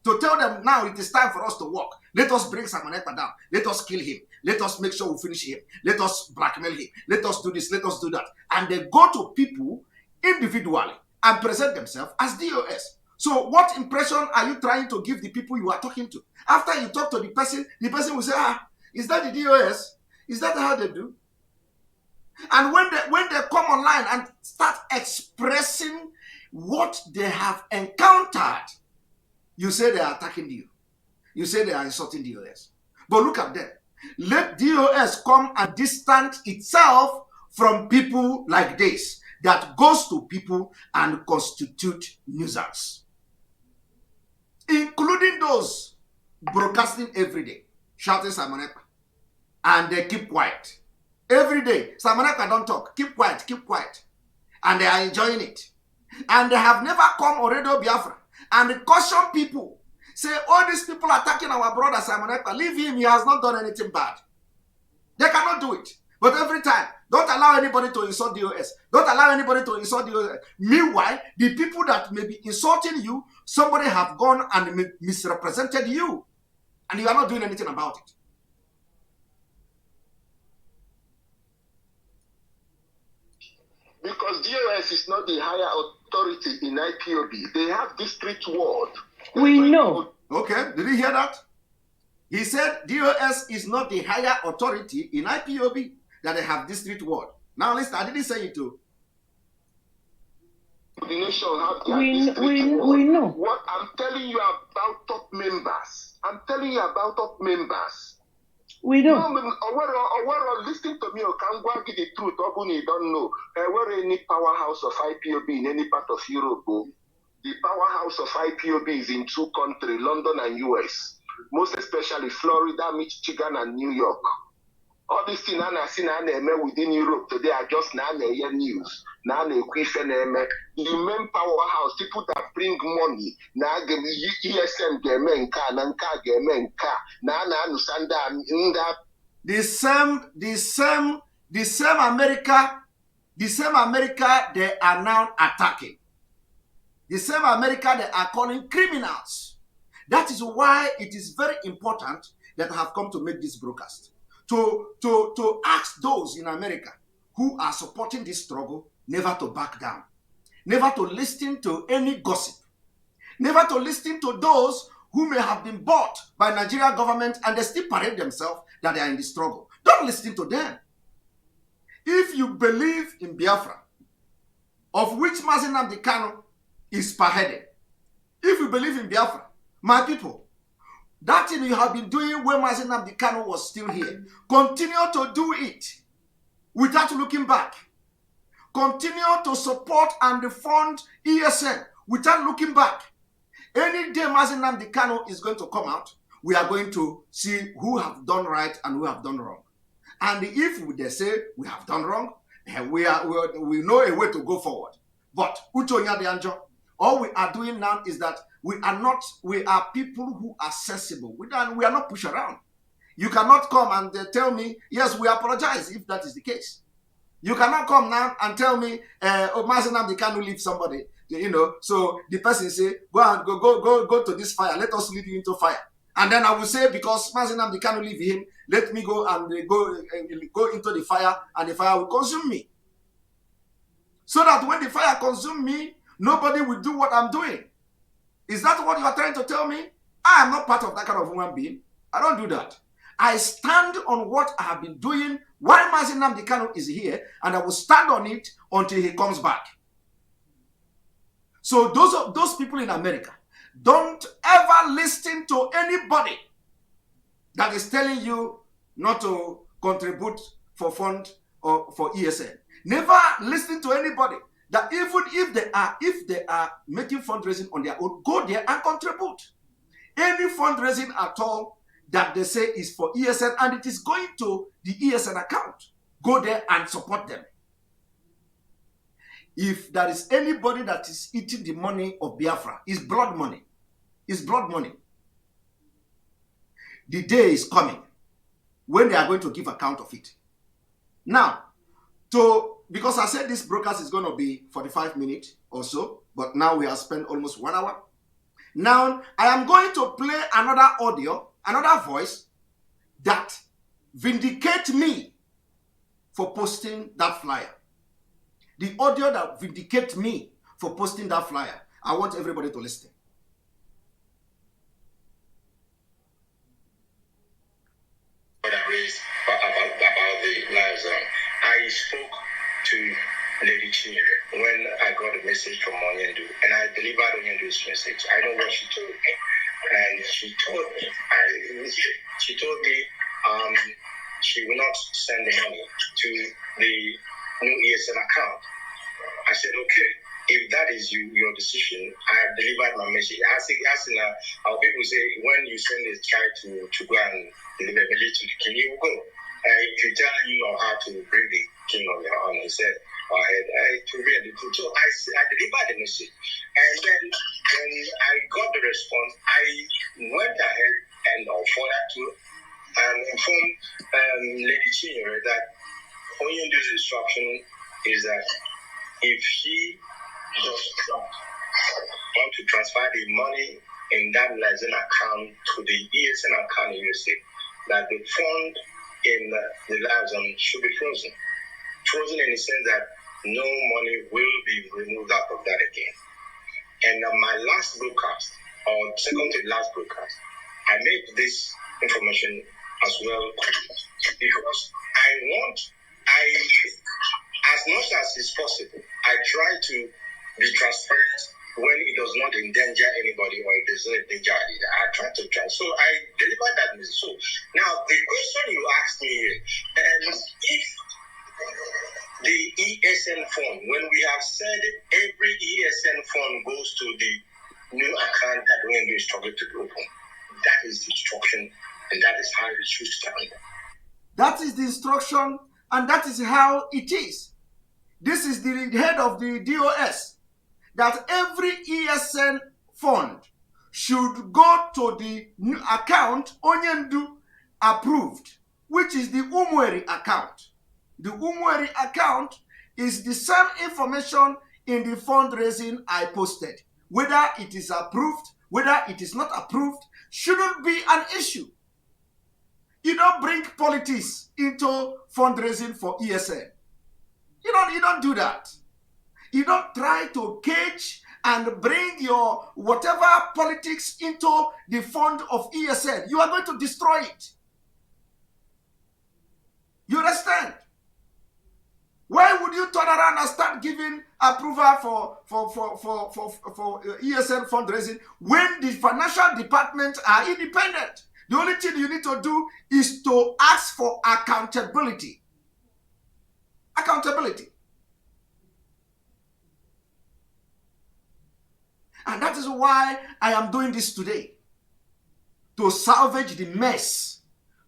To tell them now it is time for us to work. Let us bring Simon Ekpa down. Let us kill him. Let us make sure we finish him. Let us blackmail him. Let us do this. Let us do that. And they go to people individually and present themselves as DOS. So what impression are you trying to give the people you are talking to? After you talk to the person will say, is that the DOS? Is that how they do? And when they come online and start expressing what they have encountered, you say they are attacking you. You say they are insulting DOS. But look at them. Let DOS come and distance itself from people like this that goes to people and constitute nuisance, including those broadcasting every day, shouting Simon Ekpa, and they keep quiet. Every day, Simon Ekpa don't talk. Keep quiet, and they are enjoying it. And they have never come on Radio Biafra and caution people. Say, all these people attacking our brother Simon Ekpa, leave him, he has not done anything bad. They cannot do it. But every time, don't allow anybody to insult the OS. Don't allow anybody to insult the OS. Meanwhile, the people that may be insulting you, somebody have gone and misrepresented you. And you are not doing anything about it. Because DOS is not the higher authority in IPOB. They have district ward. We know. Okay, did you hear that? He said DOS is not the higher authority in IPOB, that they have district ward. Now listen, I didn't say it too. The nation have their We district know. What I'm telling you about top members. I'm telling you about top members. We know. Or listen to me, or can go give the truth, or you don't know. Where any powerhouse of IPOB in any part of Europe, the powerhouse of IPOB is in two countries, London and US. Most especially Florida, Michigan, and New York. All these things I see within Europe today are just now news. Now the main powerhouse, people that bring money, now ESN The same America they are now attacking. The same America they are calling criminals. That is why it is very important that I have come to make this broadcast. To ask those in America who are supporting this struggle never to back down, never to listen to any gossip, never to listen to those who may have been bought by Nigerian government and they still parade themselves that they are in the struggle. Don't listen to them. If you believe in Biafra, of which Mazi Nnamdi Kanu is spearheading, if you believe in Biafra, my people, that thing you have been doing when Mazi Nnamdi Kanu was still here, continue to do it without looking back. Continue to support and fund ESN without looking back. Any day Mazi Nnamdi Kanu is going to come out, we are going to see who have done right and who have done wrong. And if they say we have done wrong, we know a way to go forward. But all we are doing now is that we are people who are sensible. We are not pushed around. You cannot come and tell me, yes, we apologize if that is the case. You cannot come now and tell me, Mazi Nnamdi Kanu leave somebody, so the person say, go to this fire, let us lead you into fire. And then I will say, because Mazi Nnamdi Kanu leave him, let me go and go into the fire, and the fire will consume me. So that when the fire consumes me, nobody will do what I'm doing. Is that what you are trying to tell me? I am not part of that kind of human being. I don't do that. I stand on what I have been doing while Mazi Nnamdi Kanu is here, and I will stand on it until he comes back. So those people in America, don't ever listen to anybody that is telling you not to contribute for fund or for ESN. Never listen to anybody that even if they are making fundraising on their own, go there and contribute. Any fundraising at all that they say is for ESN and it is going to the ESN account, go there and support them. If there is anybody that is eating the money of Biafra, it's blood money. It's blood money. The day is coming when they are going to give account of it. Now, because I said this broadcast is going to be 45 minutes or so, but now we have spent almost 1 hour. Now, I am going to play another audio, another voice that vindicates me for posting that flyer. The audio that vindicates me for posting that flyer. I want everybody to listen. About the live zone. I spoke to Lady Chinyere when I got a message from Onyendu, and I delivered Onyendu's message. I know what she told me, and she told me she will not send the money to the new ESN account. I said, okay, if that is your decision, I have delivered my message. Asking our people say, when you send a child to go and deliver a message to the king, you will go. If you tell him or her to bring the king on your own, he said, to read the truth. So I delivered the message. Chinyere that Onyendu's instruction is that if he does not want to transfer the money in that Nigerian account to the ESN account in USA, that the fund in the liaison should be frozen. Frozen in the sense that no money will be removed out of that again. And my last broadcast, or second to last broadcast, I made this information as well because as much as is possible, I try to be transparent when it does not endanger anybody or it does not endanger either. I try to try. So I delivered that message. So now the question you asked me if the ESN fund, when we have said every ESN fund goes to the new account that we are struggling to open, that is the instruction and that is how it should stand. That is the instruction and that is how it is. This is the head of the DOS, that every ESN fund should go to the new account Onyendu approved, which is the Umweri account. The Umweri account is the same information in the fundraising I posted. Whether it is approved, whether it is not approved, shouldn't be an issue. You don't bring politics into fundraising for ESN. You don't do that. You don't try to cage and bring your whatever politics into the fund of ESN. You are going to destroy it. You understand? Why would you turn around and start giving approval for ESN fundraising when the financial departments are independent? The only thing you need to do is to ask for accountability. Accountability. And that is why I am doing this today. To salvage the mess.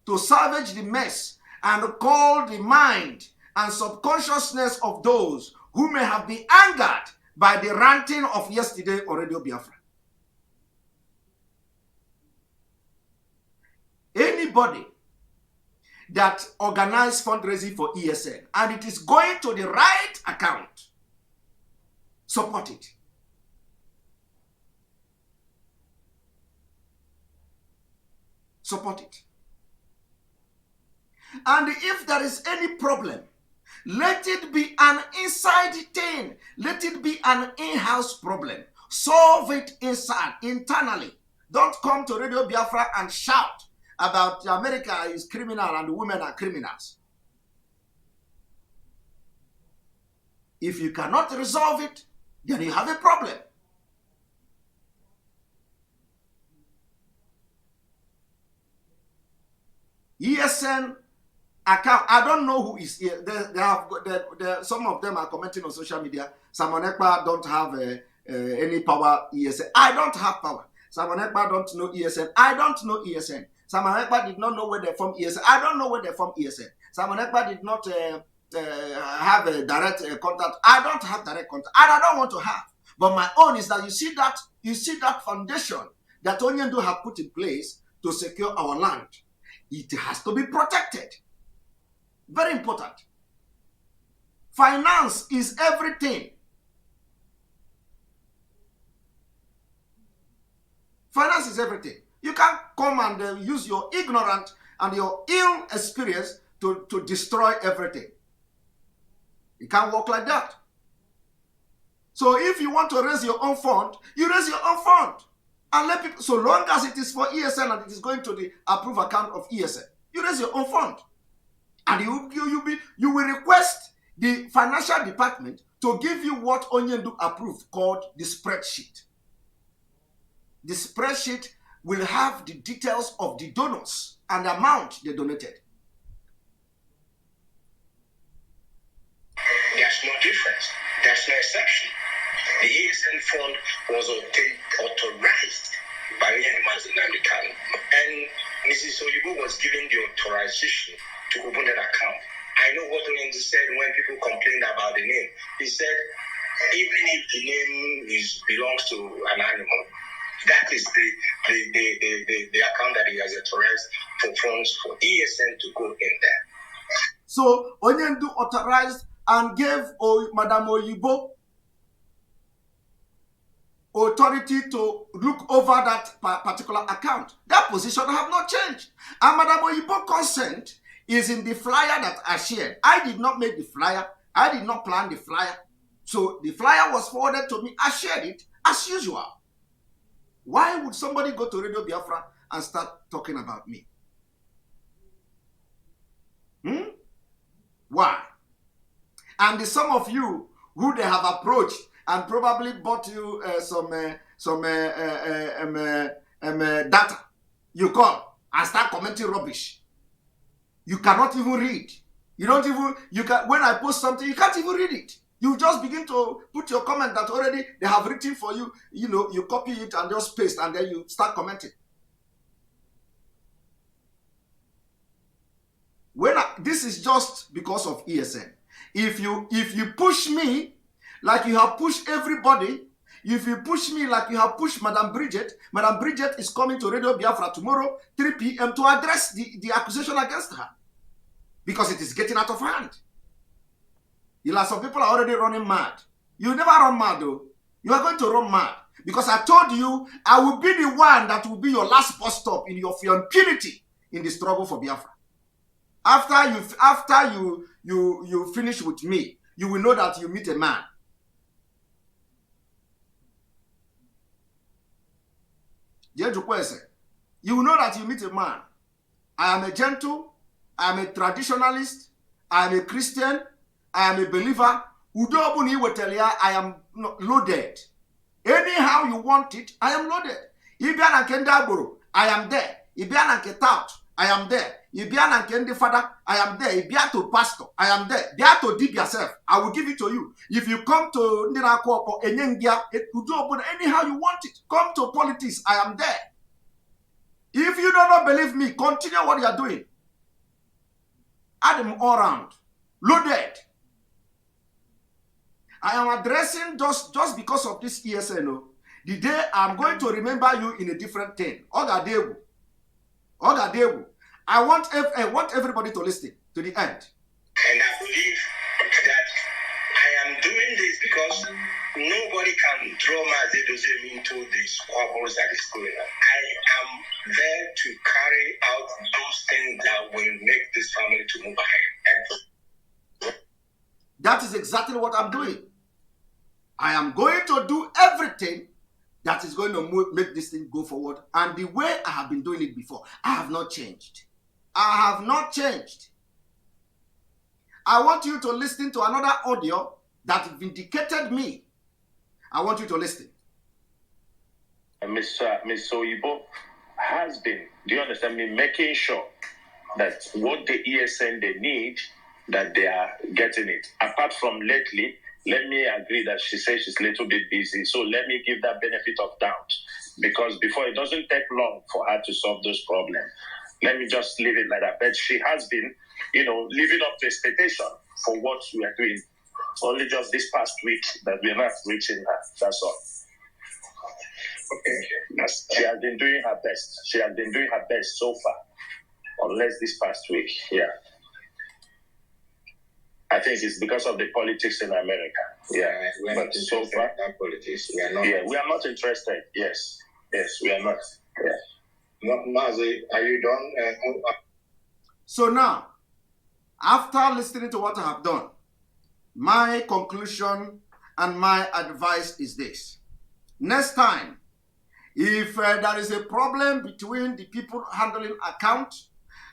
To salvage the mess and call the mind and subconsciousness of those who may have been angered by the ranting of yesterday on Radio Biafra. Anybody that organized fundraising for ESN and it is going to the right account, support it. Support it. And if there is any problem, let it be an inside thing. Let it be an in-house problem. Solve it inside, internally. Don't come to Radio Biafra and shout about America is criminal and the women are criminals. If you cannot resolve it, then you have a problem. ESN account, I don't know who is here. Some of them are commenting on social media. Simon Ekpa don't have any power ESN. I don't have power. Simon Ekpa don't know ESN. I don't know ESN. Simon Ekpa did not know where they're from ESN. I don't know where they're from ESN. Simon Ekpa did not have a direct contact. I don't have direct contact. And I don't want to have. But my own is that you see that foundation that Onyendu have put in place to secure our land. It has to be protected. Very important. Finance is everything. Finance is everything. You can't come and use your ignorance and your ill experience to destroy everything. It can't work like that. So if you want to raise your own fund, you raise your own fund. And let people, so long as it is for ESN and it is going to the approved account of ESN, you raise your own fund. And you will request the financial department to give you what Onyendu approved, called the spreadsheet. The spreadsheet will have the details of the donors and the amount they donated. There's no difference. There's no exception. The ESN fund was authorized by Mazi and Kanu. And Mrs. Oyibo was given the authorization to open that account. I know what Onyendu said when people complained about the name. He said, even if the name belongs to an animal, that is the account that he has authorized for funds for ESN to go in there. So Onyendu authorized and gave Madam Oyibo authority to look over that particular account. That position have not changed. And Madam Oyibo consent is in the flyer that I shared. I did not make the flyer. I did not plan the flyer. So the flyer was forwarded to me. I shared it as usual. Why would somebody go to Radio Biafra and start talking about me? Why? And some of you who they have approached and probably bought you some data, you call and start commenting rubbish. You cannot even read. You don't even, when I post something, you can't even read it. You just begin to put your comment that already they have written for you. You know, you copy it and just paste and then you start commenting. This is just because of ESN. If you push me like you have pushed everybody, if you push me like you have pushed Madam Bridget is coming to Radio Biafra tomorrow, 3 p.m. to address the accusation against her. Because it is getting out of hand. Some people are already running mad. You never run mad though. You are going to run mad. Because I told you, I will be the one that will be your last bus stop in your impunity in the struggle for Biafra. After you finish with me, you will know that you meet a man. You will know that you meet a man. I am a gentle, I am a traditionalist, I am a Christian, I am a believer. I am loaded. Anyhow you want it, I am loaded. I am there. I am there. Father, I am there. To pastor, I am there. To deep yourself, I will give it to you. If you come to Nirakopo, anyhow you want it, come to politics, I am there. If you do not believe me, continue what you are doing. Add them all around. Loaded. I am addressing just because of this ESN. The day I'm going to remember you in a different thing. Ogadewu. I want everybody to listen to the end. And I believe that I am doing this because nobody can draw Mazi into the squabbles that is going on. I am there to carry out those things that will make this family to move ahead. That is exactly what I'm doing. I am going to do everything that is going to make this thing go forward. And the way I have been doing it before, I have not changed. I have not changed. I want you to listen to another audio that vindicated me. I want you to listen. Ms. Oyibo has been, do you understand me, making sure that what the ESN they need, that they are getting it. Apart from lately, let me agree that she says she's a little bit busy. So let me give that benefit of doubt. Because before, it doesn't take long for her to solve those problems. Let me just leave it like that. But she has been, living up to expectation for what we are doing. Only just this past week that we're not reaching her. That's all. Okay. She has been doing her best. She has been doing her best so far. Unless this past week. Yeah. I think it's because of the politics in America. Yeah. But so far, that politics. We are not. Yeah, we are not interested. Yes. Yes, we are not. Yeah. Mazi, are you done? So now, after listening to what I have done, my conclusion and my advice is this. Next time, if there is a problem between the people handling account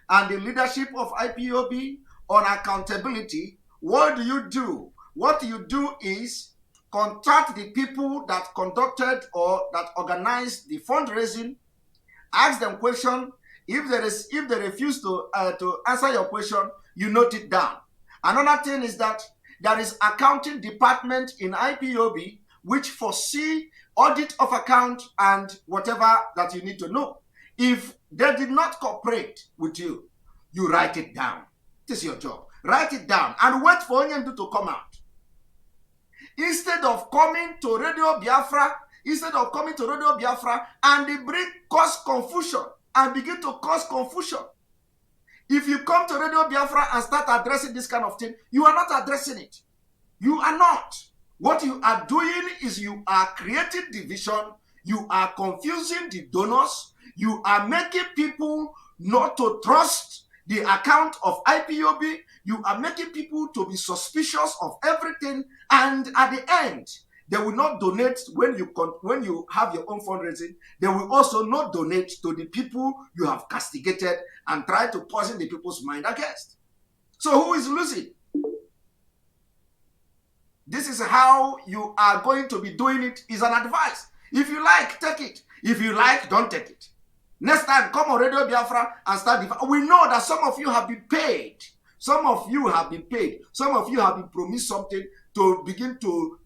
and the leadership of IPOB on accountability, what do? What you do is contact the people that conducted or that organized the fundraising, ask them question. If they refuse to answer your question, you note it down. Another thing is that there is accounting department in IPOB which foresee audit of account and whatever that you need to know. If they did not cooperate with you, you write it down. This is your job. Write it down and wait for Nnamdi to come out. Instead of coming to Radio Biafra, and they cause confusion and begin to cause confusion. If you come to Radio Biafra and start addressing this kind of thing, you are not addressing it. You are not. What you are doing is you are creating division. You are confusing the donors. You are making people not to trust the account of IPOB. You are making people to be suspicious of everything. And at the end, they will not donate when you have your own fundraising. They will also not donate to the people you have castigated and try to poison the people's mind against. So who is losing? This is how you are going to be doing it. Is an advice. If you like, take it. If you like, don't take it. Next time, come on Radio Biafra and start. We know that some of you have been paid. Some of you have been paid. Some of you have been promised something to begin to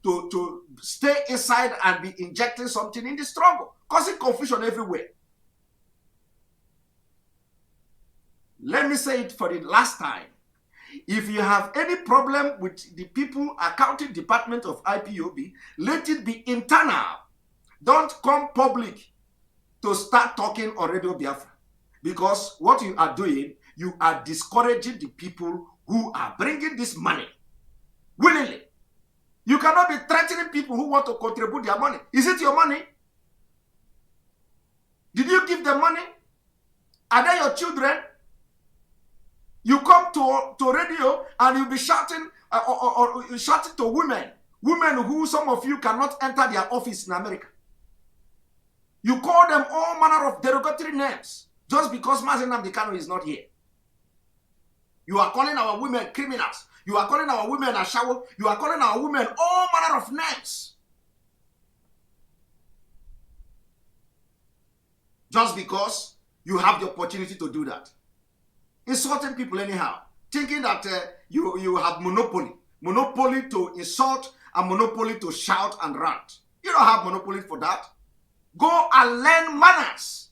stay inside and be injecting something in the struggle, causing confusion everywhere. Let me say it for the last time. If you have any problem with the people accounting department of IPOB, let it be internal. Don't come public to start talking on Radio Biafra. Because what you are doing, you are discouraging the people who are bringing this money willingly. You cannot be threatening people who want to contribute their money. Is it your money? Did you give them money? Are they your children? You come to radio and you'll be shouting or shouting to women who some of you cannot enter their office in America. You call them all manner of derogatory names just because Mazi Nnamdi Kanu is not here. You are calling our women criminals. You are calling our women ashawo. You are calling our women all manner of names. Just because you have the opportunity to do that. Insulting people anyhow. Thinking that you have monopoly. Monopoly to insult and monopoly to shout and rant. You don't have monopoly for that. Go and learn manners.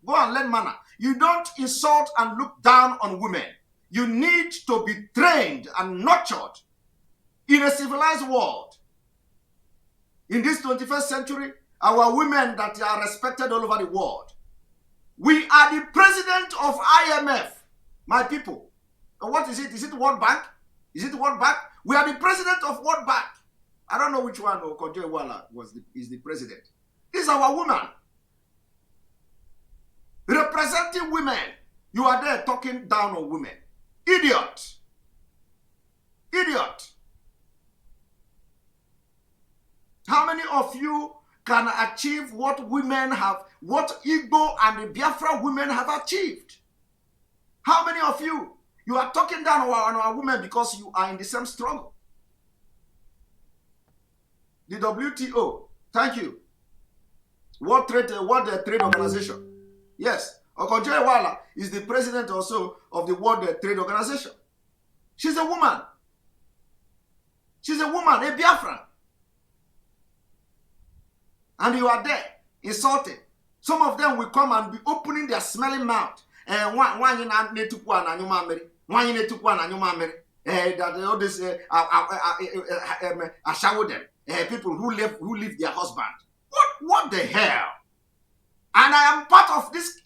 Go and learn manner. You don't insult and look down on women. You need to be trained and nurtured in a civilized world. In this 21st century, our women that are respected all over the world. We are the president of IMF, my people. What is it? Is it World Bank? Is it World Bank? We are the president of World Bank. I don't know which one Okonjo Iweala is the president. This is our woman. Representing women. You are there talking down on women. Idiot. Idiot. How many of you can achieve what women have, what Igbo and the Biafra women have achieved? How many of you? You are talking down on our women because you are in the same struggle. The WTO, thank you. World Trade Organization. Yes, Okonjo Iweala is the president also of the World Trade Organization. She's a woman. She's a woman, a Biafran. And you are there, insulting. Some of them will come and be opening their smelling mouth. That all this shower them. People who leave their husband. What the hell? And I am part of this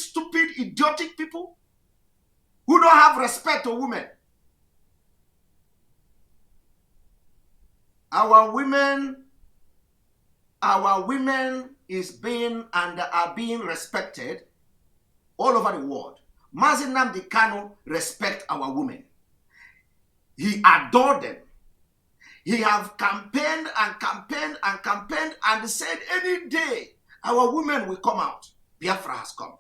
stupid, idiotic people who don't have respect to women. Our women is being and are being respected all over the world. Mazi Nnamdi Kanu respect our women. He adored them. He have campaigned and said any day our women will come out. Biafra has come.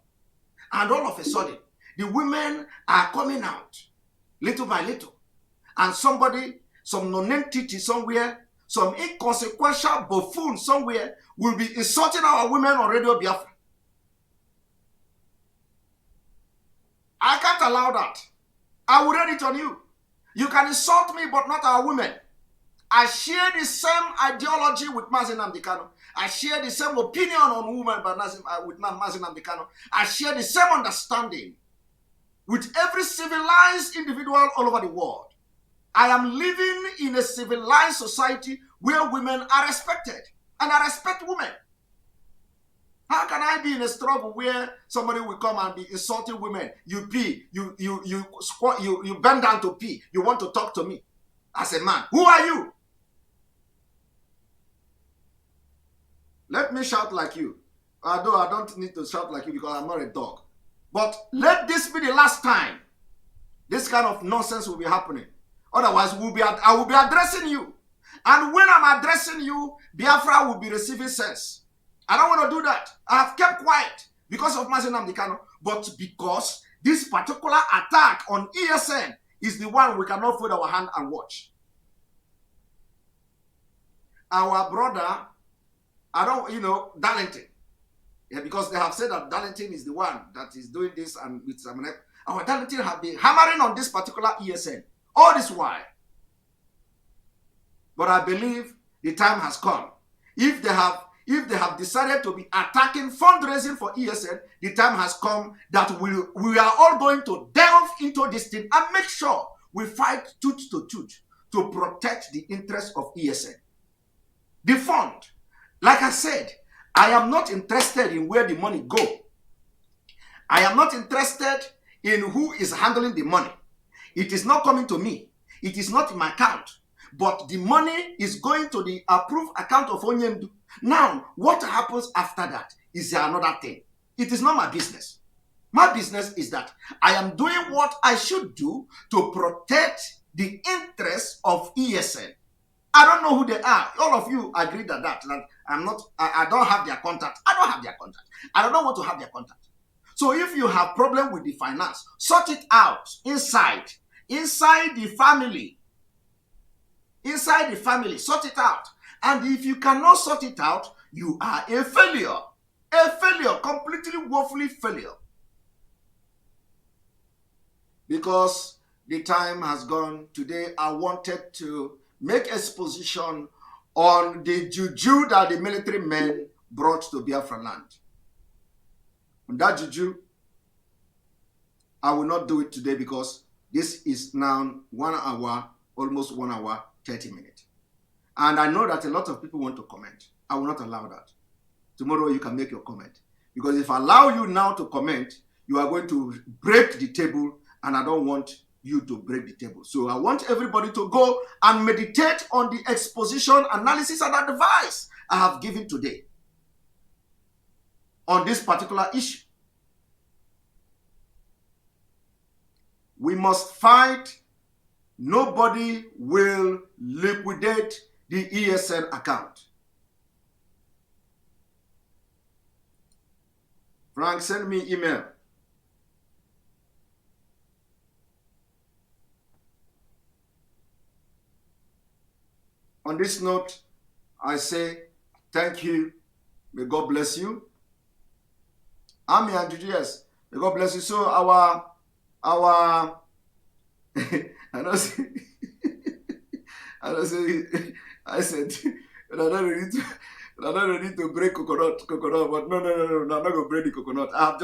And all of a sudden, the women are coming out little by little. And somebody, some non-entity somewhere, some inconsequential buffoon somewhere will be insulting our women on Radio Biafra. I can't allow that. I will read it on you. You can insult me, but not our women. I share the same ideology with Mazi Nnamdi Kanu. I share the same opinion on women with Mazi Nnamdi Kanu. I share the same understanding with every civilized individual all over the world. I am living in a civilized society where women are respected. And I respect women. How can I be in a struggle where somebody will come and be insulting women? You pee, you squat, you bend down to pee. You want to talk to me as a man. Who are you? Let me shout like you. Although I don't need to shout like you because I'm not a dog. But let this be the last time this kind of nonsense will be happening. Otherwise, I will be addressing you. And when I'm addressing you, Biafra will be receiving sense. I don't want to do that. I have kept quiet because of Mazi Nnamdi Kanu, but because this particular attack on ESN is the one we cannot fold our hand and watch. Our brother, Darlington, because they have said that Darlington is the one that is doing this, and with our Darlington have been hammering on this particular ESN all this while. But I believe the time has come. If they have decided to be attacking fundraising for ESN, the time has come that we are all going to delve into this thing and make sure we fight tooth to tooth to protect the interests of ESN. The fund, like I said, I am not interested in where the money goes. I am not interested in who is handling the money. It is not coming to me. It is not in my account. But the money is going to the approved account of Onyemdu. Now, what happens after that is another thing. It is not my business. My business is that I am doing what I should do to protect the interests of ESN. I don't know who they are. All of you agree that I don't have their contact. I don't have their contact. I don't want to have their contact. So if you have problem with the finance, sort it out inside the family. Inside the family, sort it out. And if you cannot sort it out, you are a failure. A failure, completely woefully failure. Because the time has gone. Today, I wanted to make exposition on the juju that the military men brought to Biafra land. On that juju, I will not do it today because this is now 1 hour, almost 1 hour, 30 minutes. And I know that a lot of people want to comment. I will not allow that. Tomorrow you can make your comment. Because if I allow you now to comment, you are going to break the table, and I don't want you to break the table. So I want everybody to go and meditate on the exposition, analysis, and advice I have given today on this particular issue. We must fight. Nobody will liquidate the ESN account. Frank, send me email. On this note, I say thank you. May God bless you. Ami and Julius, may God bless you. So our I said, I'm not ready to break coconut, but no, I'm not going to break the coconut. I have just